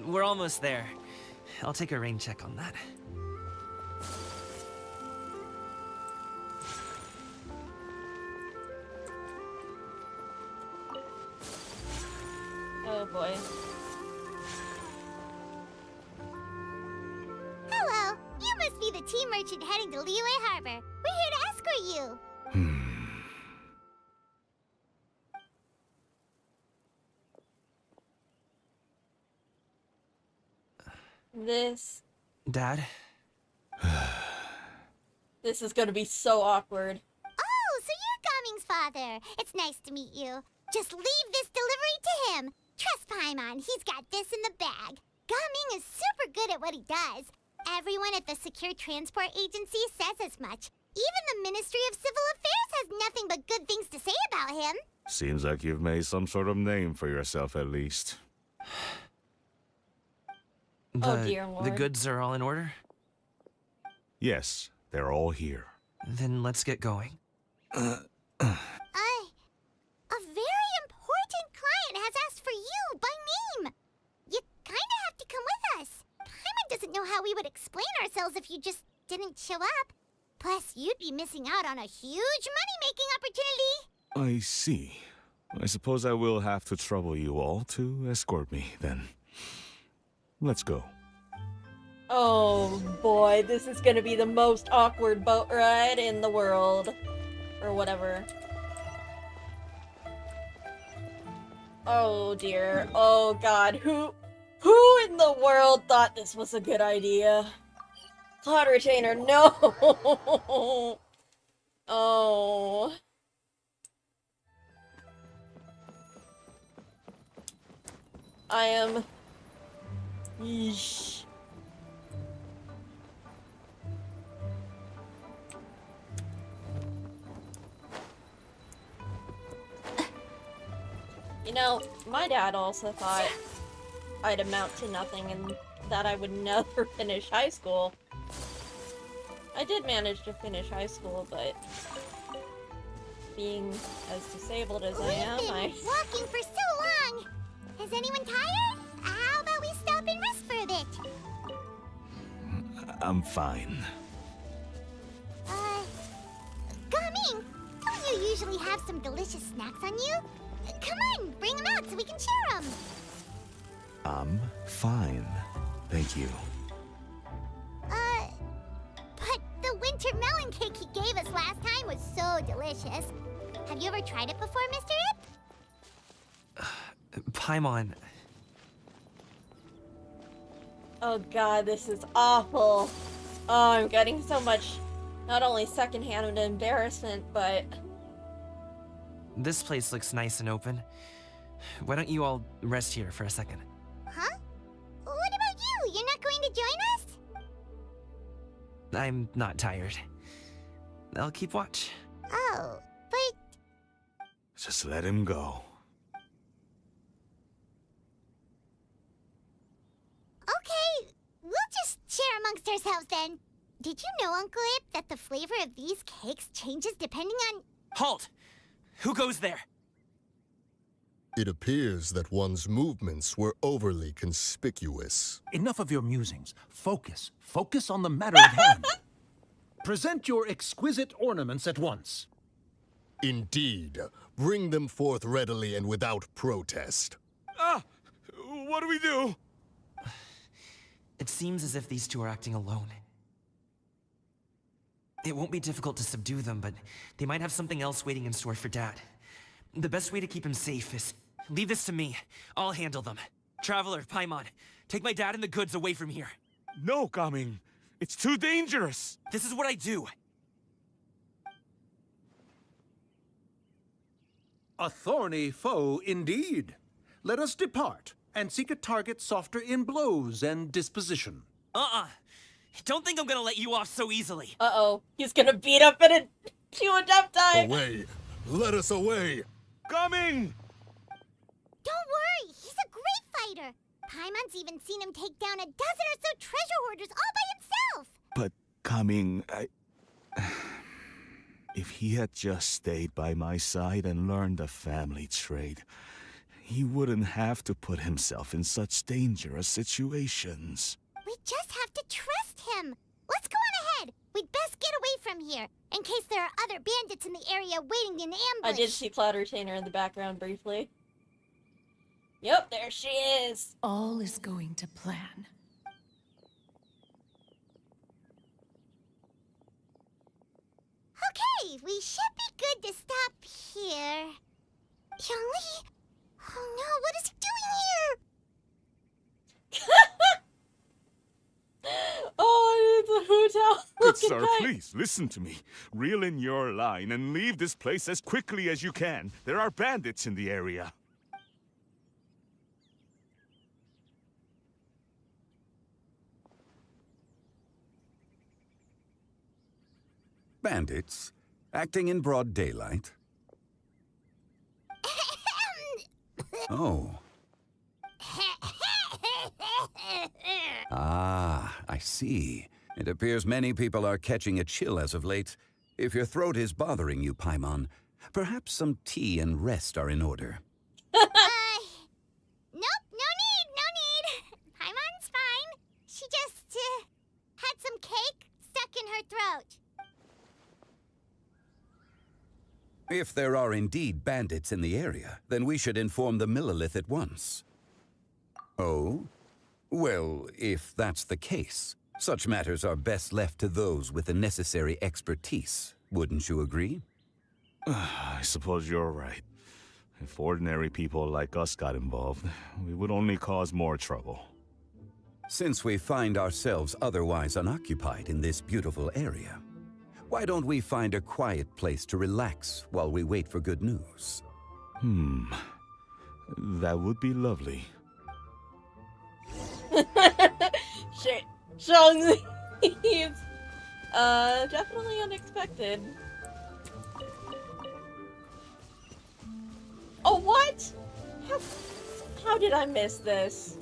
We're almost there. I'll take a rain check on that. Oh boy. Hello, you must be the tea merchant heading to Liyue Harbor. We're here to escort you. This Dad? this is gonna be so awkward. Oh, so you're Gaming's father. It's nice to meet you. Just leave this delivery to him. Trust Paimon, he's got this in the bag. Gaming is super good at what he does. Everyone at the Secure Transport Agency says as much. Even the Ministry of Civil Affairs has nothing but good things to say about him. Seems like you've made some sort of name for yourself, at least. Oh, dear The Lord. goods are all in order? Yes, they're all here. Then let's get going. A very important client has asked for you by name. You kinda have to come with us. Paimon doesn't know how we would explain ourselves if you just didn't show up. Plus, you'd be missing out on a huge money-making opportunity. I see. I suppose I will have to trouble you all to escort me, then. Let's go. Oh boy, this is gonna be the most awkward boat ride in the world. Or whatever. Oh dear. Oh god. Who in the world thought this was a good idea? Cloud Retainer, no! Oh. I am... Yeesh. You know, my dad also thought I'd amount to nothing and that I would never finish high school. I did manage to finish high school, but being as disabled as I am, We've been walking for so long. Is anyone tired? How about we stop and rest for a bit? I'm fine. Gaming, don't you usually have some delicious snacks on you? Come on, bring them out so we can share them. I'm fine. Thank you. But the winter melon cake he gave us last time was so delicious. Have you ever tried it before, Mr. Ip? Paimon. oh god, this is awful. Oh, I'm getting so much, not only secondhand embarrassment, but... This place looks nice and open. Why don't you all rest here for a second? Huh? What about you? You're not going to join us? I'm not tired. I'll keep watch. Oh, but... Just let him go. Okay, we'll just share amongst ourselves then. Did you know, Uncle Ip, that the flavor of these cakes changes depending on... Halt! Who goes there? It appears that one's movements were overly conspicuous. Enough of your musings. Focus. Focus on the matter at hand. Present your exquisite ornaments at once. Indeed. Bring them forth readily and without protest. Ah! What do we do? It seems as if these two are acting alone. It won't be difficult to subdue them, but they might have something else waiting in store for Dad. The best way to keep him safe is leave this to me. I'll handle them. Traveler, Paimon, take my dad and the goods away from here. No, Gaming. It's too dangerous. This is what I do. A thorny foe indeed. Let us depart and seek a target softer in blows and disposition. Don't think I'm gonna let you off so easily. Uh-oh, he's gonna beat up and chew a death time! Away! Let us away! Gaming! Don't worry, he's a great fighter. Paimon's even seen him take down a dozen or so treasure hoarders all by himself. But Gaming, if he had just stayed by my side and learned the family trade, he wouldn't have to put himself in such dangerous situations. We just have to trust him. Let's go on ahead. We'd best get away from here, in case there are other bandits in the area waiting in ambush. I did see Cloud Retainer in the background briefly. Yep, there she is! All is going to plan. Okay, we should be good to stop here. Yongli? Oh no, what is he doing here? Good fucking sir, kite. please, listen to me. Reel in your line and leave this place as quickly as you can. There are bandits in the area. Bandits? Acting in broad daylight? Oh. Ah, I see. It appears many people are catching a chill as of late. If your throat is bothering you, Paimon, perhaps some tea and rest are in order. Nope, no need, no need. Paimon's fine. She just, had some cake stuck in her throat. If there are indeed bandits in the area, then we should inform the Millilith at once. Oh? Well, if that's the case, such matters are best left to those with the necessary expertise. Wouldn't you agree? I suppose you're right. If ordinary people like us got involved, we would only cause more trouble. Since we find ourselves otherwise unoccupied in this beautiful area, why don't we find a quiet place to relax while we wait for good news? That would be lovely. Shit. Zhong leaves. Definitely unexpected. Oh, what? How did I miss this?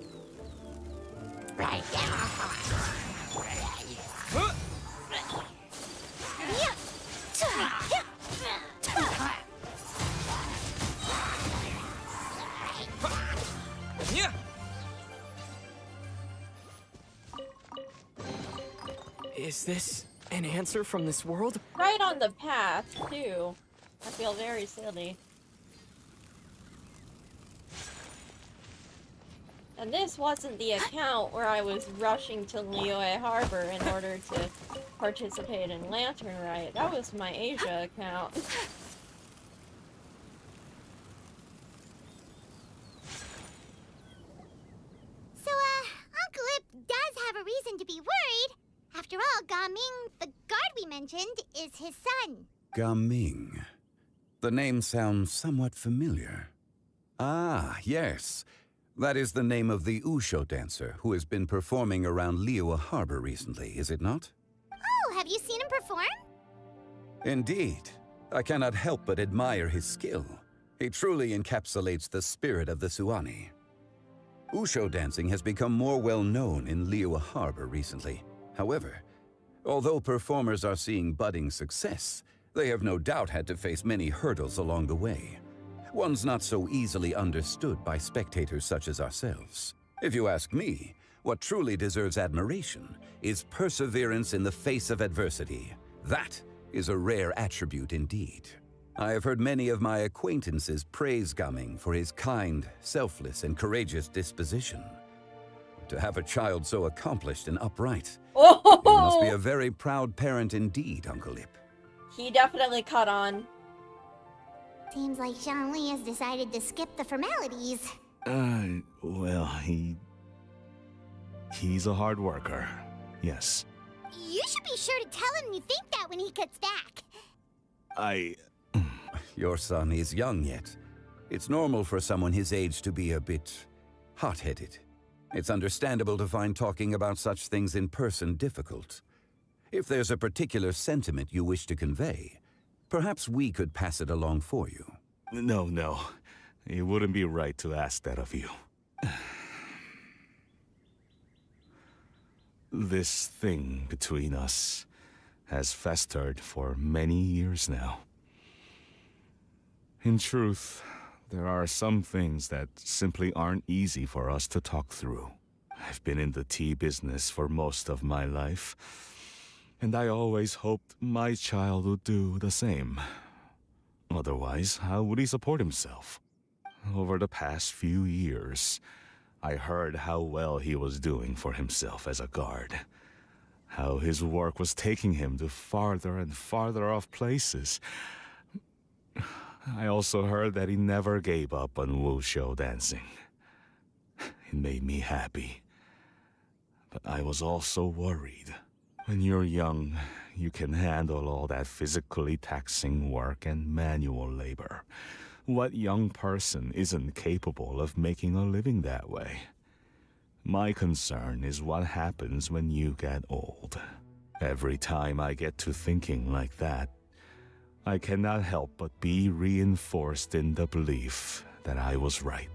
Is this an answer from this world? Right on the path, too. I feel very silly. And this wasn't the account where I was rushing to Liyue Harbor in order to participate in Lantern Rite. That was my Asia account. So, Uncle Ip does have a reason to be worried. After all, Gaming, the guard we mentioned, is his son. Gaming. The name sounds somewhat familiar. Ah, yes. That is the name of the Usho dancer who has been performing around Liyue Harbor recently, is it not? Oh, have you seen him perform? Indeed. I cannot help but admire his skill. He truly encapsulates the spirit of the Suani. Usho dancing has become more well known in Liyue Harbor recently. However, although performers are seeing budding success, they have no doubt had to face many hurdles along the way. One's not so easily understood by spectators such as ourselves. If you ask me, what truly deserves admiration is perseverance in the face of adversity. That is a rare attribute indeed. I have heard many of my acquaintances praise Gaming for his kind, selfless, and courageous disposition. To have a child so accomplished and upright, you must be a very proud parent indeed, Uncle Ip. He definitely caught on. Seems like Zhongli has decided to skip the formalities. Well, he's a hard worker. Yes. You should be sure to tell him you think that when he gets back. Your son is young yet. It's normal for someone his age to be a bit hot-headed. It's understandable to find talking about such things in person difficult. If there's a particular sentiment you wish to convey, perhaps we could pass it along for you. No. It wouldn't be right to ask that of you. This thing between us has festered for many years now. In truth, there are some things that simply aren't easy for us to talk through. I've been in the tea business for most of my life, and I always hoped my child would do the same. Otherwise, how would he support himself? Over the past few years, I heard how well he was doing for himself as a guard. How his work was taking him to farther and farther off places. I also heard that he never gave up on wushu dancing. It made me happy. But I was also worried. When you're young, you can handle all that physically taxing work and manual labor. What young person isn't capable of making a living that way? My concern is what happens when you get old. Every time I get to thinking like that, I cannot help but be reinforced in the belief that I was right.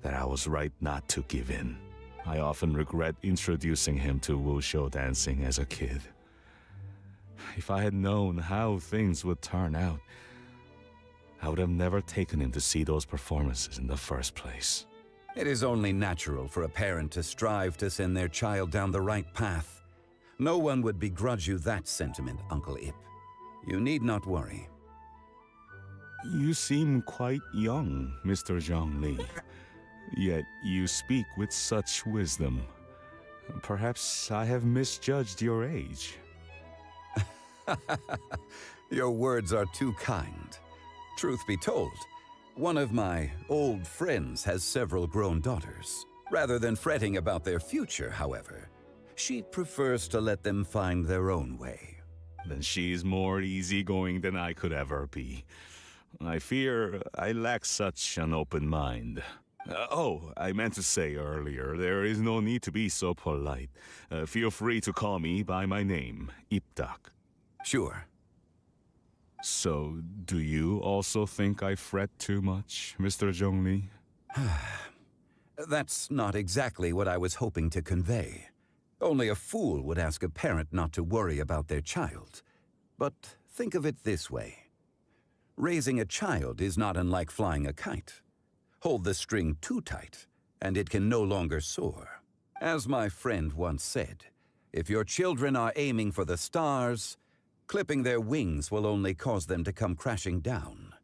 That I was right not to give in. I often regret introducing him to wushu dancing as a kid. If I had known how things would turn out, I would have never taken him to see those performances in the first place. It is only natural for a parent to strive to send their child down the right path. No one would begrudge you that sentiment, Uncle Ip. You need not worry. You seem quite young, Mr. Zhongli. Yet you speak with such wisdom. Perhaps I have misjudged your age. Your words are too kind. Truth be told, one of my old friends has several grown daughters. Rather than fretting about their future, however, she prefers to let them find their own way. Then she's more easygoing than I could ever be. I fear I lack such an open mind. I meant to say earlier, there is no need to be so polite. Feel free to call me by my name, Ipdak. Sure. So, do you also think I fret too much, Mr. Zhongli? That's not exactly what I was hoping to convey. Only a fool would ask a parent not to worry about their child. But think of it this way. Raising a child is not unlike flying a kite. Hold the string too tight, and it can no longer soar. As my friend once said, if your children are aiming for the stars, clipping their wings will only cause them to come crashing down.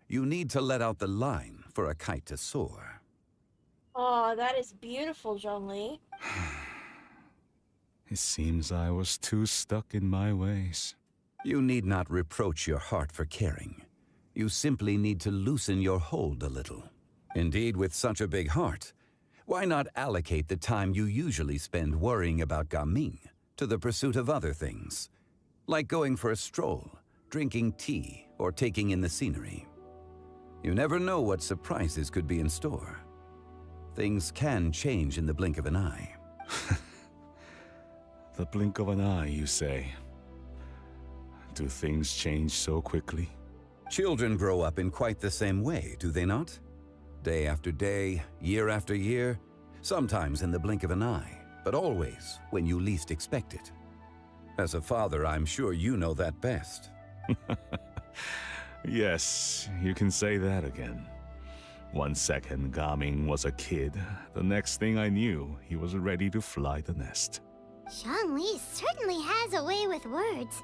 You need to let out the line for a kite to soar. Oh, that is beautiful, Zhongli. It seems I was too stuck in my ways. You need not reproach your heart for caring. You simply need to loosen your hold a little. Indeed, with such a big heart, why not allocate the time you usually spend worrying about Gaming to the pursuit of other things? Like going for a stroll, drinking tea, or taking in the scenery. You never know what surprises could be in store. Things can change in the blink of an eye. The blink of an eye, you say? Do things change so quickly? Children grow up in quite the same way, do they not? Day after day, year after year, sometimes in the blink of an eye, but always when you least expect it. As a father, I'm sure you know that best. Yes, you can say that again. 1 second, Gaming was a kid. The next thing I knew, he was ready to fly the nest. Zhongli certainly has a way with words.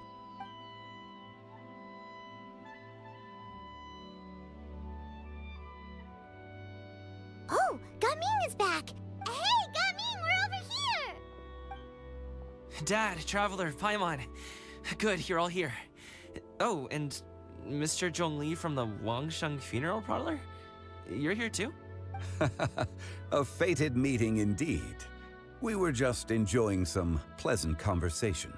Oh, Gaming is back! Hey, Gaming, we're over here! Dad, Traveler, Paimon. Good, you're all here. Oh, and Mr. Zhongli from the Wangsheng Funeral Parlor? You're here too? A fated meeting indeed. We were just enjoying some pleasant conversation.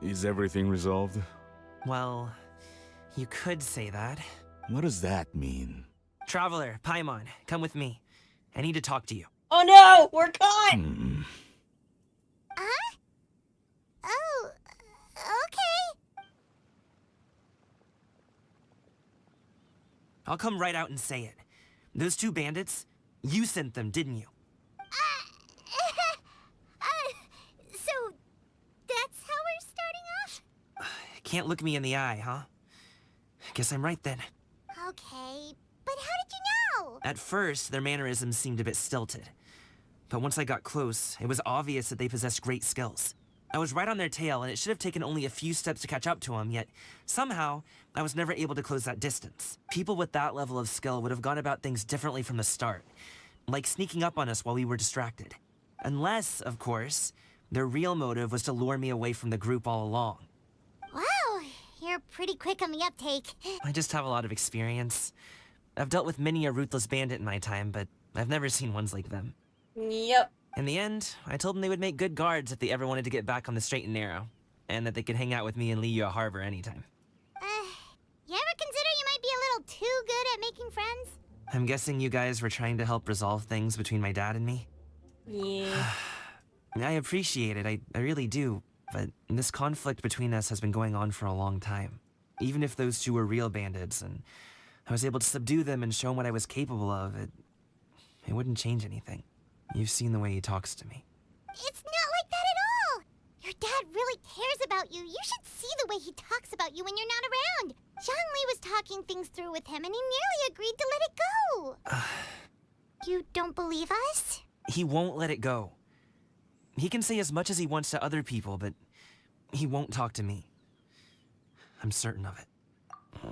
Is everything resolved? Well, you could say that. What does that mean? Traveler, Paimon, come with me. I need to talk to you. Oh no, we're caught! Huh? Oh, okay. I'll come right out and say it. Those two bandits, you sent them, didn't you? So that's how we're starting off? Can't look me in the eye, huh? Guess I'm right then. Okay, but how did you know? At first, their mannerisms seemed a bit stilted. But once I got close, it was obvious that they possessed great skills. I was right on their tail, and it should have taken only a few steps to catch up to them, yet somehow, I was never able to close that distance. People with that level of skill would have gone about things differently from the start, like sneaking up on us while we were distracted. Unless, of course, their real motive was to lure me away from the group all along. Wow, you're pretty quick on the uptake. I just have a lot of experience. I've dealt with many a ruthless bandit in my time, but I've never seen ones like them. Yep. In the end, I told them they would make good guards if they ever wanted to get back on the straight and narrow, and that they could hang out with me in Liyue Harbor anytime. You ever consider you might be a little too good at making friends? I'm guessing you guys were trying to help resolve things between my dad and me? Yeah. I appreciate it, I really do, but this conflict between us has been going on for a long time. Even if those two were real bandits, and I was able to subdue them and show them what I was capable of, it wouldn't change anything. You've seen the way he talks to me. It's not like that at all! Your dad really cares about you. You should see the way he talks about you when you're not around. Zhongli was talking things through with him, and he nearly agreed to let it go. You don't believe us? He won't let it go. He can say as much as he wants to other people, but he won't talk to me. I'm certain of it. You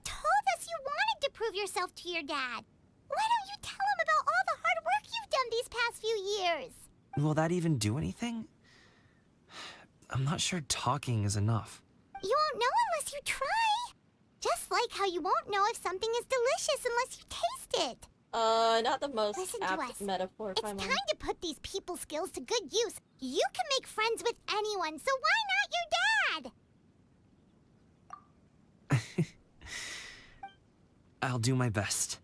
told us you wanted to prove yourself to your dad. Why don't you tell him about all the hard work you've done these past few years? Will that even do anything? I'm not sure talking is enough. You won't know unless you try. Just like how you won't know if something is delicious unless you taste it. Not the most Listen to apt us. metaphor, It's Paimon. time to put these people skills to good use. You can make friends with anyone, so why not your dad? I'll do my best.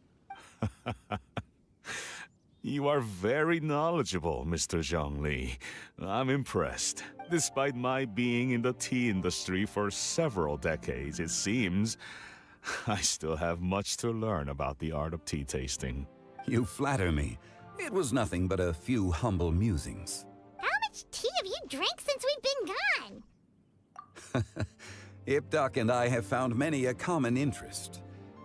You are very knowledgeable, Mr. Zhongli. I'm impressed. Despite my being in the tea industry for several decades, it seems I still have much to learn about the art of tea tasting. You flatter me. It was nothing but a few humble musings. How much tea have you drank since we've been gone? Ipdak and I have found many a common interest.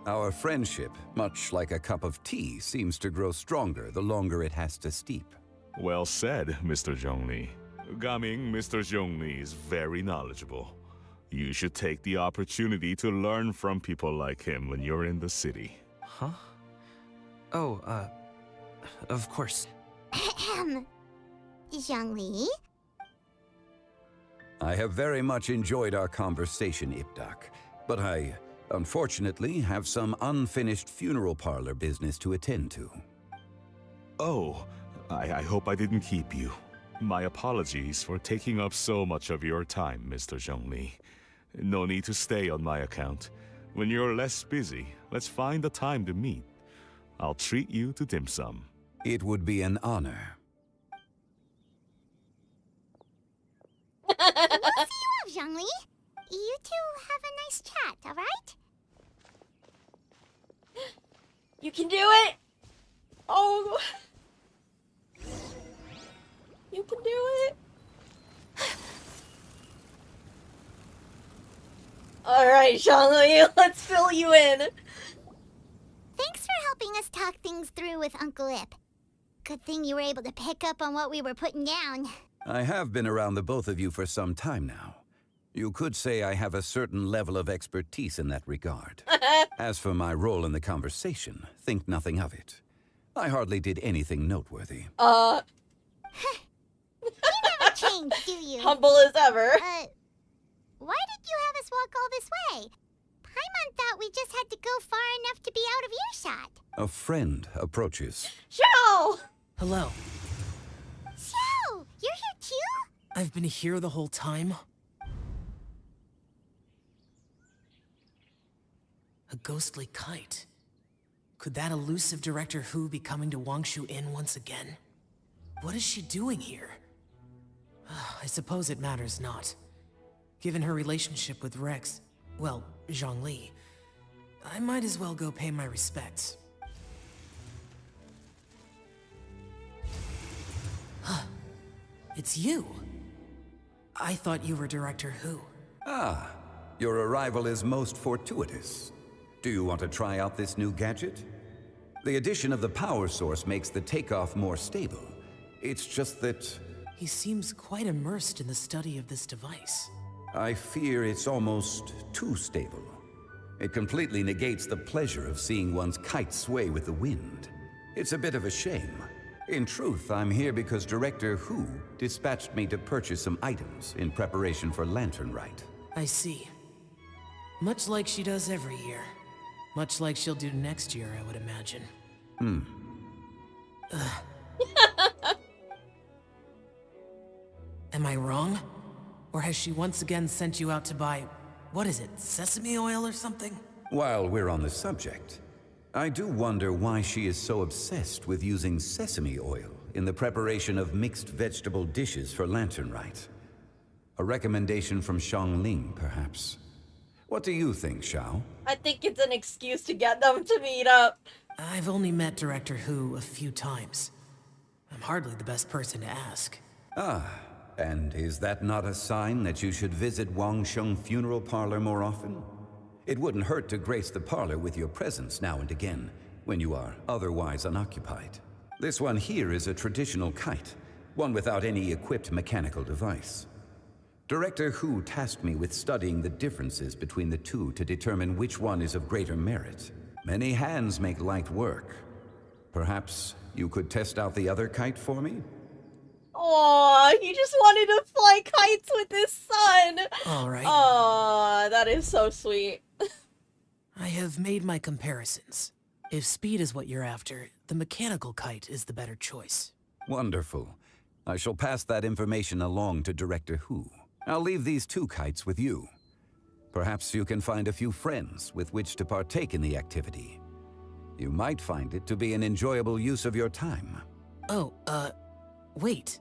Our friendship, much like a cup of tea, seems to grow stronger the longer it has to steep. Well said, Mr. Zhongli. Gaming, Mr. Zhongli is very knowledgeable. You should take the opportunity to learn from people like him when you're in the city. Huh? Oh, of course. Ahem. Zhongli? I have very much enjoyed our conversation, Ipdak, but I, unfortunately, have some unfinished funeral parlor business to attend to. Oh, I hope I didn't keep you. My apologies for taking up so much of your time, Mr. Zhongli. No need to stay on my account. When you're less busy, let's find a time to meet. I'll treat you to dim sum. It would be an honor. We'll see you off, Zhongli. You two have a nice chat, alright? You can do it! Oh! You can do it! Alright, Xinyue, let's fill you in! Thanks for helping us talk things through with Uncle Ip. Good thing you were able to pick up on what we were putting down. I have been around the both of you for some time now. You could say I have a certain level of expertise in that regard. As for my role in the conversation, think nothing of it. I hardly did anything noteworthy. You never change, do you? Humble as ever. Why did you have us walk all this way? Paimon thought we just had to go far enough to be out of earshot. A friend approaches. Xiao! Hello. Xiao, you're here too? I've been here the whole time. A ghostly kite. Could that elusive Director Hu be coming to Wangshu Inn once again? What is she doing here? I suppose it matters not. Given her relationship with Rex, well, Zhongli, I might as well go pay my respects. It's you. I thought you were Director Hu. Ah, your arrival is most fortuitous. Do you want to try out this new gadget? The addition of the power source makes the takeoff more stable. It's just that... He seems quite immersed in the study of this device. I fear it's almost too stable. It completely negates the pleasure of seeing one's kite sway with the wind. It's a bit of a shame. In truth, I'm here because Director Hu dispatched me to purchase some items in preparation for Lantern Rite. I see. Much like she does every year. Much like she'll do next year, I would imagine. Am I wrong? Or has she once again sent you out to buy, what is it, sesame oil or something? While we're on the subject, I do wonder why she is so obsessed with using sesame oil in the preparation of mixed vegetable dishes for Lantern Rite. A recommendation from Xiangling, perhaps. What do you think, Xiao? I think it's an excuse to get them to meet up. I've only met Director Hu a few times. I'm hardly the best person to ask. Ah, and is that not a sign that you should visit Wangsheng Funeral Parlor more often? It wouldn't hurt to grace the parlor with your presence now and again, when you are otherwise unoccupied. This one here is a traditional kite, one without any equipped mechanical device. Director Hu tasked me with studying the differences between the two to determine which one is of greater merit. Many hands make light work. Perhaps you could test out the other kite for me? Aww, he just wanted to fly kites with his son. Alright. Aww, that is so sweet. I have made my comparisons. If speed is what you're after, the mechanical kite is the better choice. Wonderful. I shall pass that information along to Director Hu. I'll leave these two kites with you. Perhaps you can find a few friends with which to partake in the activity. You might find it to be an enjoyable use of your time. Oh, wait.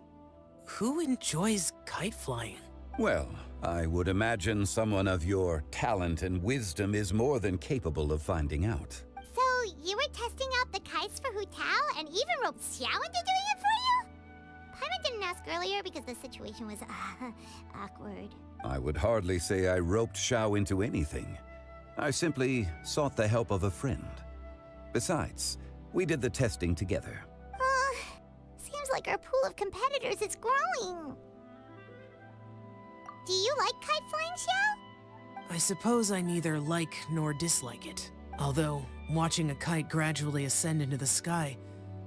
Who enjoys kite flying? Well, I would imagine someone of your talent and wisdom is more than capable of finding out. So, you were testing out the kites for Hu Tao and even roped Xiao into doing it for you? Paimon didn't ask earlier because the situation was, awkward. I would hardly say I roped Xiao into anything. I simply sought the help of a friend. Besides, we did the testing together. Seems like our pool of competitors is growing. Do you like kite flying, Xiao? I suppose I neither like nor dislike it. Although, watching a kite gradually ascend into the sky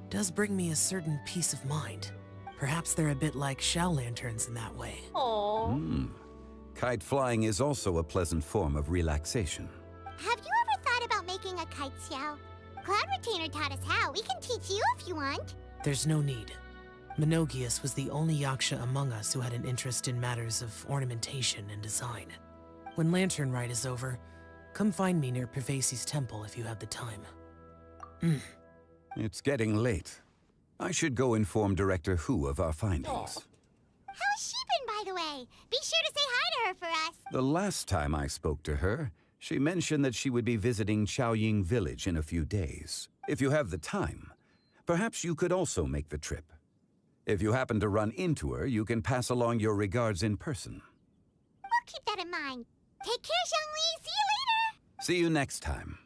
does bring me a certain peace of mind. Perhaps they're a bit like Xiao lanterns in that way. Aww. Kite flying is also a pleasant form of relaxation. Have you ever thought about making a kite, Xiao? Cloud Retainer taught us how. We can teach you if you want. There's no need. Menogius was the only Yaksha among us who had an interest in matters of ornamentation and design. When Lantern Rite is over, come find me near Pervasi's temple if you have the time. It's getting late. I should go inform Director Hu of our findings. How's she been, by the way? Be sure to say hi to her for us. The last time I spoke to her, she mentioned that she would be visiting Chaoying Village in a few days. If you have the time, perhaps you could also make the trip. If you happen to run into her, you can pass along your regards in person. We'll keep that in mind. Take care, Xiangli. See you later. See you next time.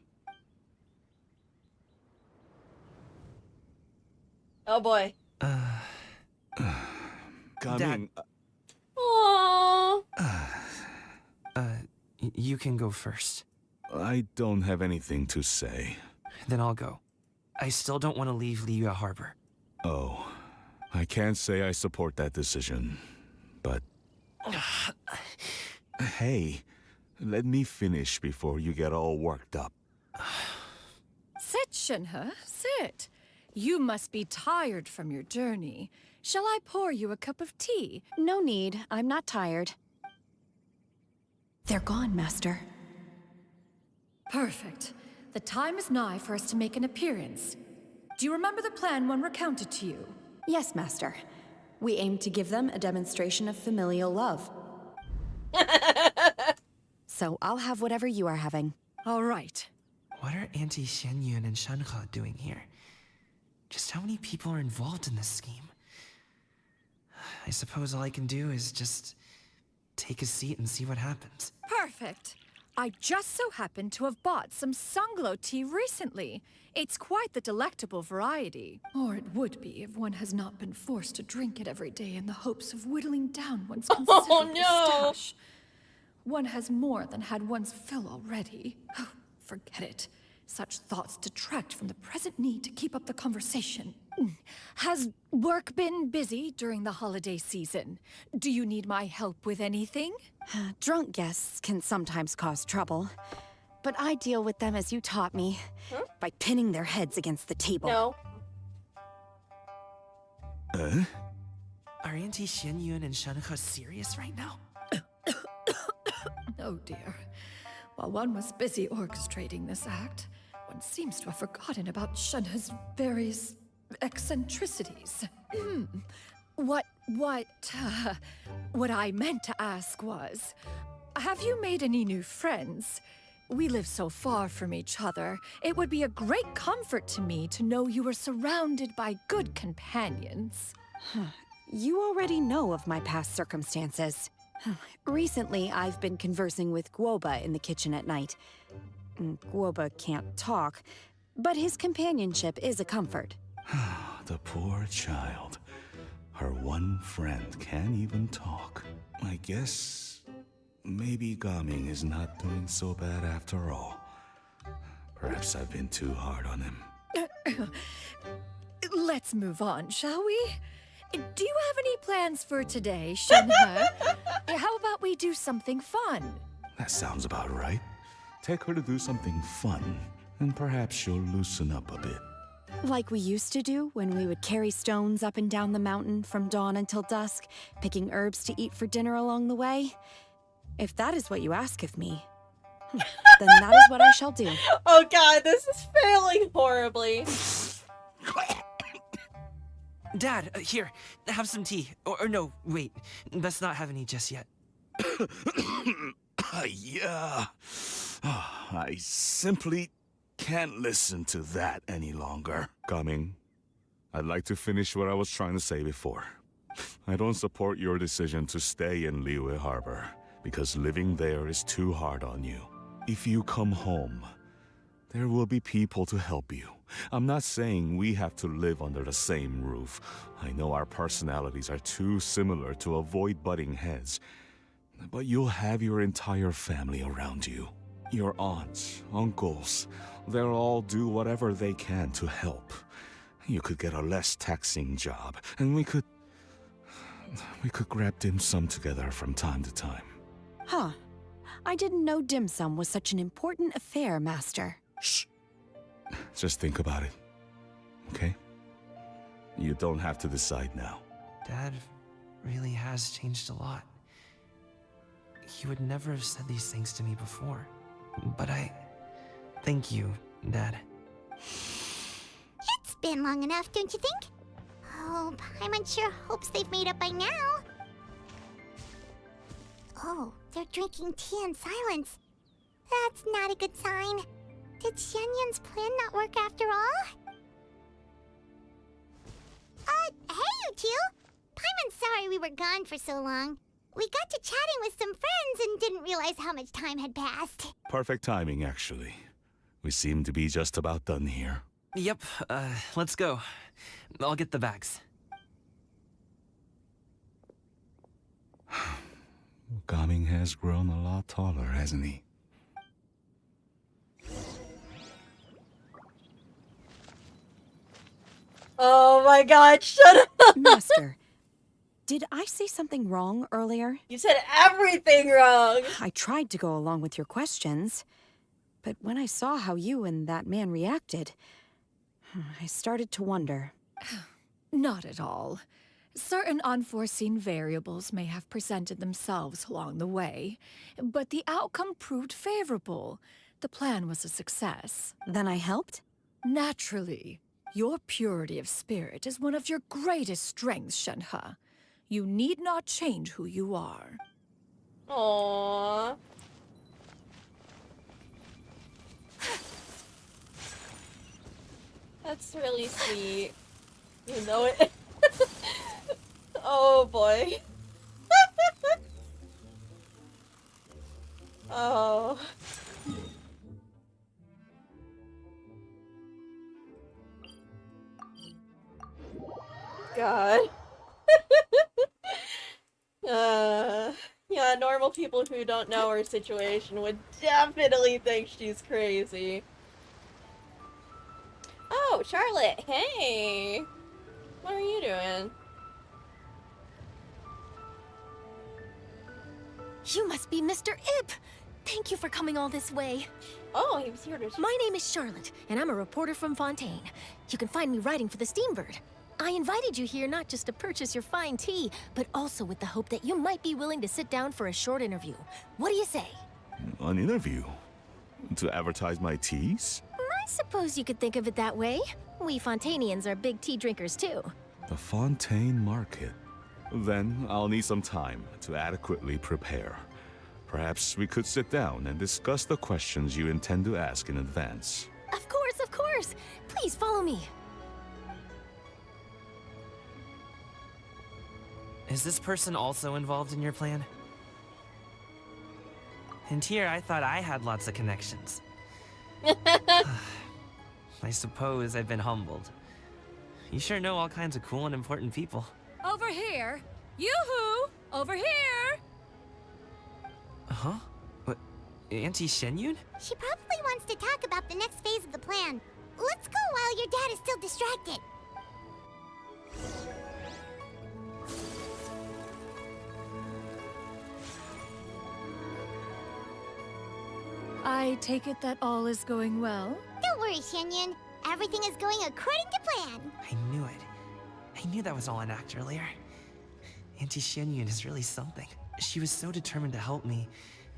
Oh boy. Coming. Aww. You can go first. I don't have anything to say. Then I'll go. I still don't want to leave Liyue Harbor. Oh, I can't say I support that decision, but... Hey, let me finish before you get all worked up. Sit, Xinyue, sit. You must be tired from your journey. Shall I pour you a cup of tea? No need. I'm not tired. They're gone, Master. Perfect. The time is nigh for us to make an appearance. Do you remember the plan when recounted to you? Yes, Master. We aim to give them a demonstration of familial love. So I'll have whatever you are having. All right. What are Auntie Xianyun and Shanhe doing here? Just how many people are involved in this scheme? I suppose all I can do is just take a seat and see what happens. Perfect. I just so happen to have bought some Sunglow tea recently. It's quite the delectable variety. Or it would be if one has not been forced to drink it every day in the hopes of whittling down one's considerable stash. One has more than had one's fill already. Oh, forget it. Such thoughts detract from the present need to keep up the conversation. Has work been busy during the holiday season? Do you need my help with anything? Drunk guests can sometimes cause trouble, but I deal with them as you taught me, by pinning their heads against the table. No. Are Auntie Xinyue and Shenhe serious right now? Oh dear. While one was busy orchestrating this act, one seems to have forgotten about Shenhe's various eccentricities. What I meant to ask was, have you made any new friends? We live so far from each other. It would be a great comfort to me to know you were surrounded by good companions. You already know of my past circumstances. Recently, I've been conversing with Guoba in the kitchen at night. Guoba can't talk, but his companionship is a comfort. The poor child. Her one friend can't even talk. I guess maybe Gaming is not doing so bad after all. Perhaps I've been too hard on him. Let's move on, shall we? Do you have any plans for today, Shenhe? How about we do something fun? That sounds about right. Take her to do something fun, and perhaps she'll loosen up a bit. Like we used to do when we would carry stones up and down the mountain from dawn until dusk, picking herbs to eat for dinner along the way. If that is what you ask of me, then that is what I shall do. Oh god, this is failing horribly. Dad, here, have some tea. Or no, wait, best not have any just yet. Yeah. I simply can't listen to that any longer. Gaming, I'd like to finish what I was trying to say before. I don't support your decision to stay in Liyue Harbor, because living there is too hard on you. If you come home, there will be people to help you. I'm not saying we have to live under the same roof. I know our personalities are too similar to avoid butting heads. But you'll have your entire family around you. Your aunts, uncles, they'll all do whatever they can to help. You could get a less taxing job, and we could grab dim sum together from time to time. Huh. I didn't know dim sum was such an important affair, Master. Shh. Just think about it, okay? You don't have to decide now. Dad really has changed a lot. He would never have said these things to me before. But thank you, Dad. It's been long enough, don't you think? Oh, Paimon sure hopes they've made up by now. Oh, they're drinking tea in silence. That's not a good sign. Did Xianyue's plan not work after all? Hey you two! Paimon's sorry we were gone for so long. We got to chatting with some friends and didn't realize how much time had passed. Perfect timing, actually. We seem to be just about done here. Yep, let's go. I'll get the bags. Gaming has grown a lot taller, hasn't he? Oh my god, shut up! Master, did I say something wrong earlier? You said everything wrong! I tried to go along with your questions, but when I saw how you and that man reacted, I started to wonder. Not at all. Certain unforeseen variables may have presented themselves along the way, but the outcome proved favorable. The plan was a success. Then I helped? Naturally. Your purity of spirit is one of your greatest strengths, Shenhe. You need not change who you are. Aww. That's really sweet. You know it. Oh boy. Oh. God. Yeah, normal people who don't know her situation would definitely think she's crazy. Oh, Charlotte, hey! What are you doing? You must be Mr. Ip! Thank you for coming all this way. Oh, he was here to... My name is Charlotte, and I'm a reporter from Fontaine. You can find me writing for the Steambird. I invited you here not just to purchase your fine tea, but also with the hope that you might be willing to sit down for a short interview. What do you say? An interview? To advertise my teas? I suppose you could think of it that way. We Fontanians are big tea drinkers too. The Fontaine Market. Then I'll need some time to adequately prepare. Perhaps we could sit down and discuss the questions you intend to ask in advance. Of course, of course. Please follow me. Is this person also involved in your plan? And here I thought I had lots of connections. I suppose I've been humbled. You sure know all kinds of cool and important people. Over here! Yoo-hoo! Over here! Huh? What? Auntie Xinyue? She probably wants to talk about the next phase of the plan. Let's go while your dad is still distracted. I take it that all is going well? Don't worry, Xinyue. Everything is going according to plan. I knew it. I knew that was all an act earlier. Auntie Xinyue is really something. She was so determined to help me.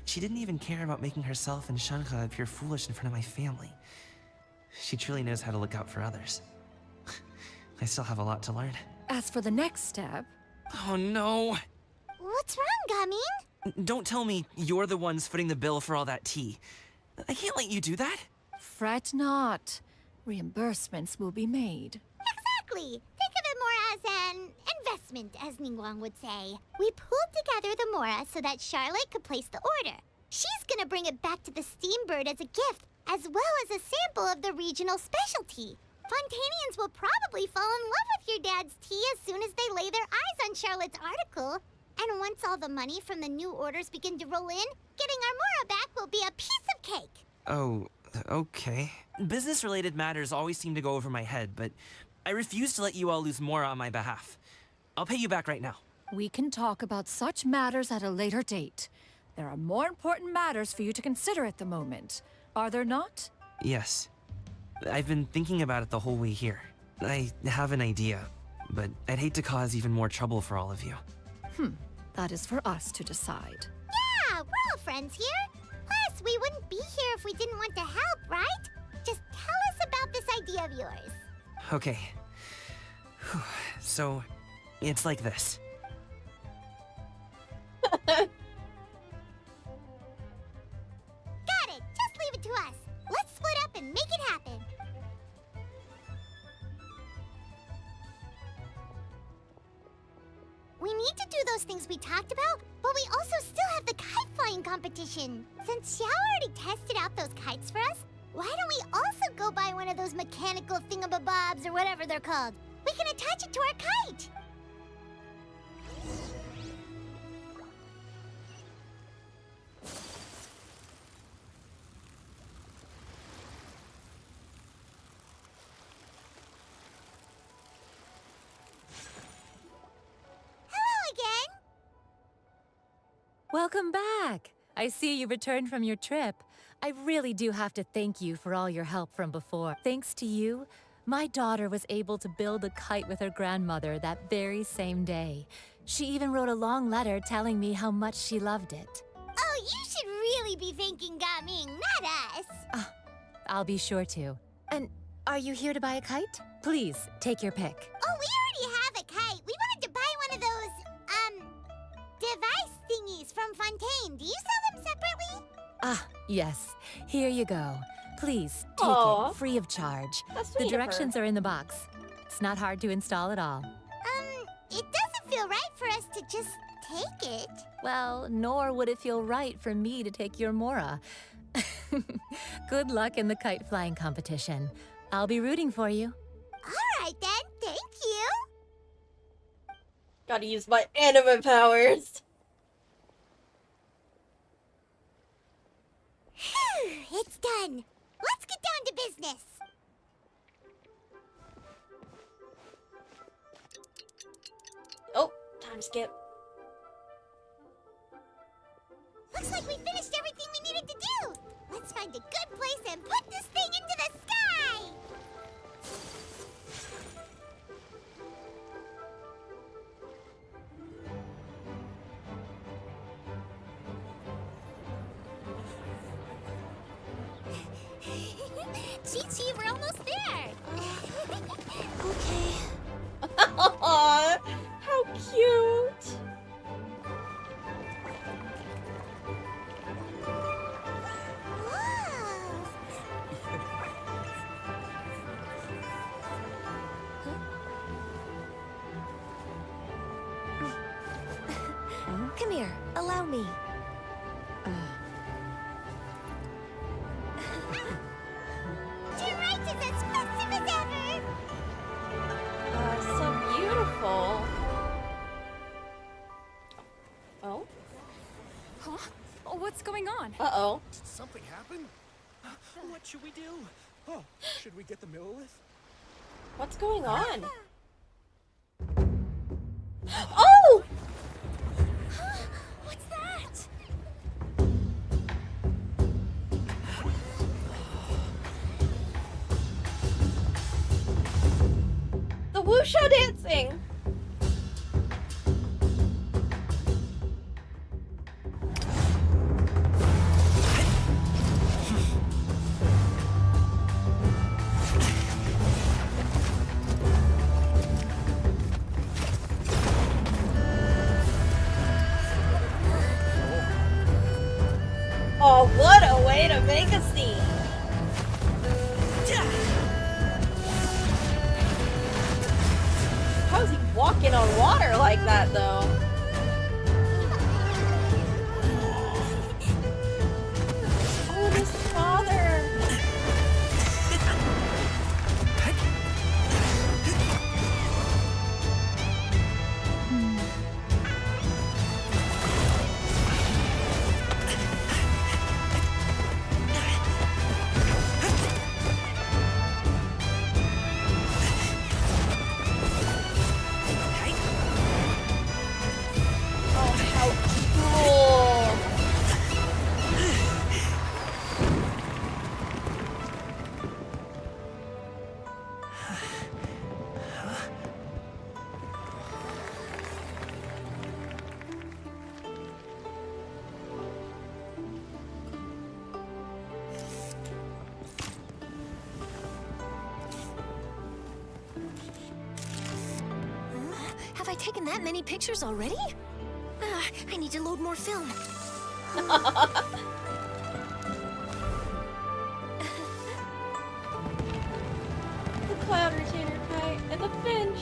She didn't even care about making herself and Shanka appear foolish in front of my family. She truly knows how to look out for others. I still have a lot to learn. As for the next step... Oh no! What's wrong, Gaming? Don't tell me you're the ones footing the bill for all that tea. I can't let you do that. Fret not. Reimbursements will be made. Exactly. Think of it more as an investment, as Ningguang would say. We pulled together the Mora so that Charlotte could place the order. She's gonna bring it back to the Steambird as a gift, as well as a sample of the regional specialty. Fontanians will probably fall in love with your dad's tea as soon as they lay their eyes on Charlotte's article. And once all the money from the new orders begin to roll in, getting our Mora back will be a piece of cake. Oh, okay. Business-related matters always seem to go over my head, but I refuse to let you all lose more on my behalf. I'll pay you back right now. We can talk about such matters at a later date. There are more important matters for you to consider at the moment, are there not? Yes. I've been thinking about it the whole way here. I have an idea, but I'd hate to cause even more trouble for all of you. That is for us to decide. Yeah, we're all friends here. Plus, we wouldn't be here if we didn't want to help, right? Just tell us about this idea of yours. Okay. So, it's like this. Got it! Just leave it to us. Let's split up and make it happen. We need to do those things we talked about, but we also still have the kite flying competition. Since Xiao already tested out those kites for us, why don't we also go buy one of those mechanical thingamabobs or whatever they're called? We can attach it to our kite. Welcome back! I see you returned from your trip. I really do have to thank you for all your help from before. Thanks to you, my daughter was able to build a kite with her grandmother that very same day. She even wrote a long letter telling me how much she loved it. Oh, you should really be thanking Gaming, not us. I'll be sure to. And are you here to buy a kite? Please, take your pick. Oh, we already have a kite. We wanted to buy one of those, device thingies from Fontaine. Do you sell them separately? Yes. Here you go. Please, take Aw. it, free of charge. That's The sweet of her. directions are in the box. It's not hard to install at all. It doesn't feel right for us to just take it. Well, nor would it feel right for me to take your Mora. Good luck in the kite flying competition. I'll be rooting for you. All right then, thank you. Gotta use my anime powers. Phew, it's done. Let's get down to business. Oh, time skip. Looks like we finished everything we needed to do. Let's find a good place and put this thing into the sky. Chi-Chi, we're almost there! Okay. Aw, how cute! Come here, allow me. Your right is as festive as ever! So beautiful. Oh? Huh? Oh, what's going on? Uh-oh. Did something happen? What should we do? Oh, should we get the Millilith? What's going on? Oh! What's that? The wushu dancing! Oh, what a way to make a scene! How's he walking on water like that, though? Oh, his father! Oh, how cool! Have I taken that many pictures already? I need to load more film. The cloud retainer kite and the finch!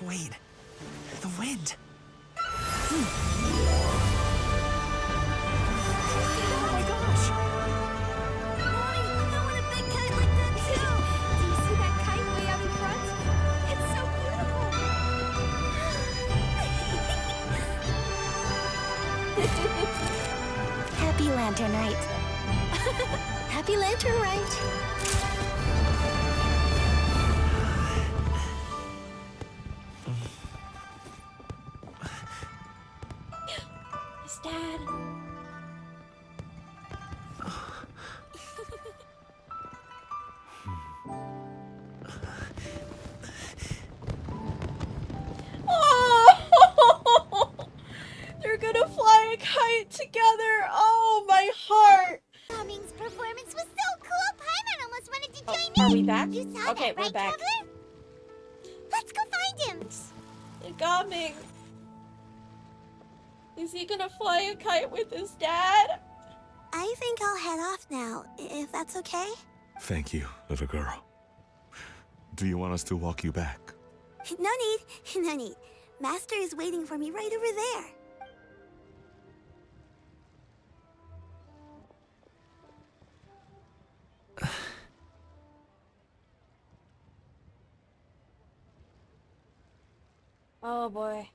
Wait. The wind. Oh my gosh! Mommy, I want a big kite like that too! Do you see that kite way out in front? It's so beautiful! Happy Lantern Rite. Happy Lantern Rite. His dad. Oh! They're gonna fly a kite together. Oh, my heart. Gumming's performance was so cool, Paimon almost wanted to join Are in! we back? You saw Okay, that, we're right, back. Traveler? Let's go find him! It got me. Is he gonna fly a kite with his dad? I think I'll head off now, if that's okay. Thank you, little girl. Do you want us to walk you back? No need, no need. Master is waiting for me right over there. Oh boy.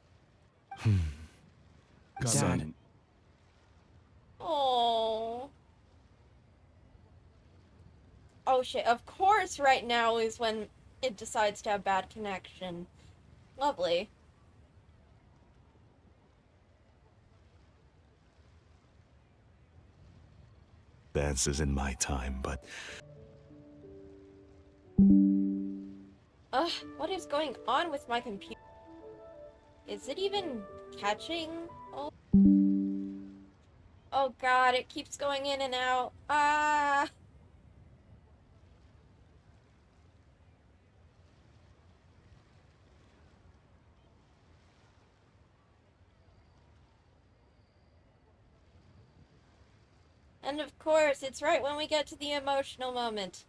Dad. Oh. Oh shit, of course right now is when it decides to have bad connection. Lovely. advances in my time, but Ugh, what is going on with my computer? Is it even catching? Oh god, it keeps going in and out. Ah! And of course, it's right when we get to the emotional moment.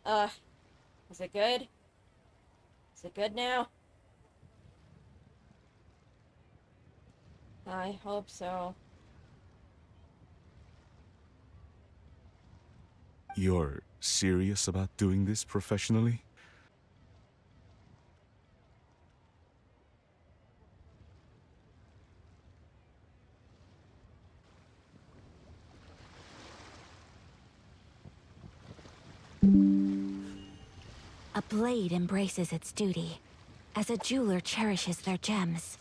Is it good? Is it good now? I hope so. you're serious about doing this professionally? A blade embraces its duty, as a jeweler cherishes their gems.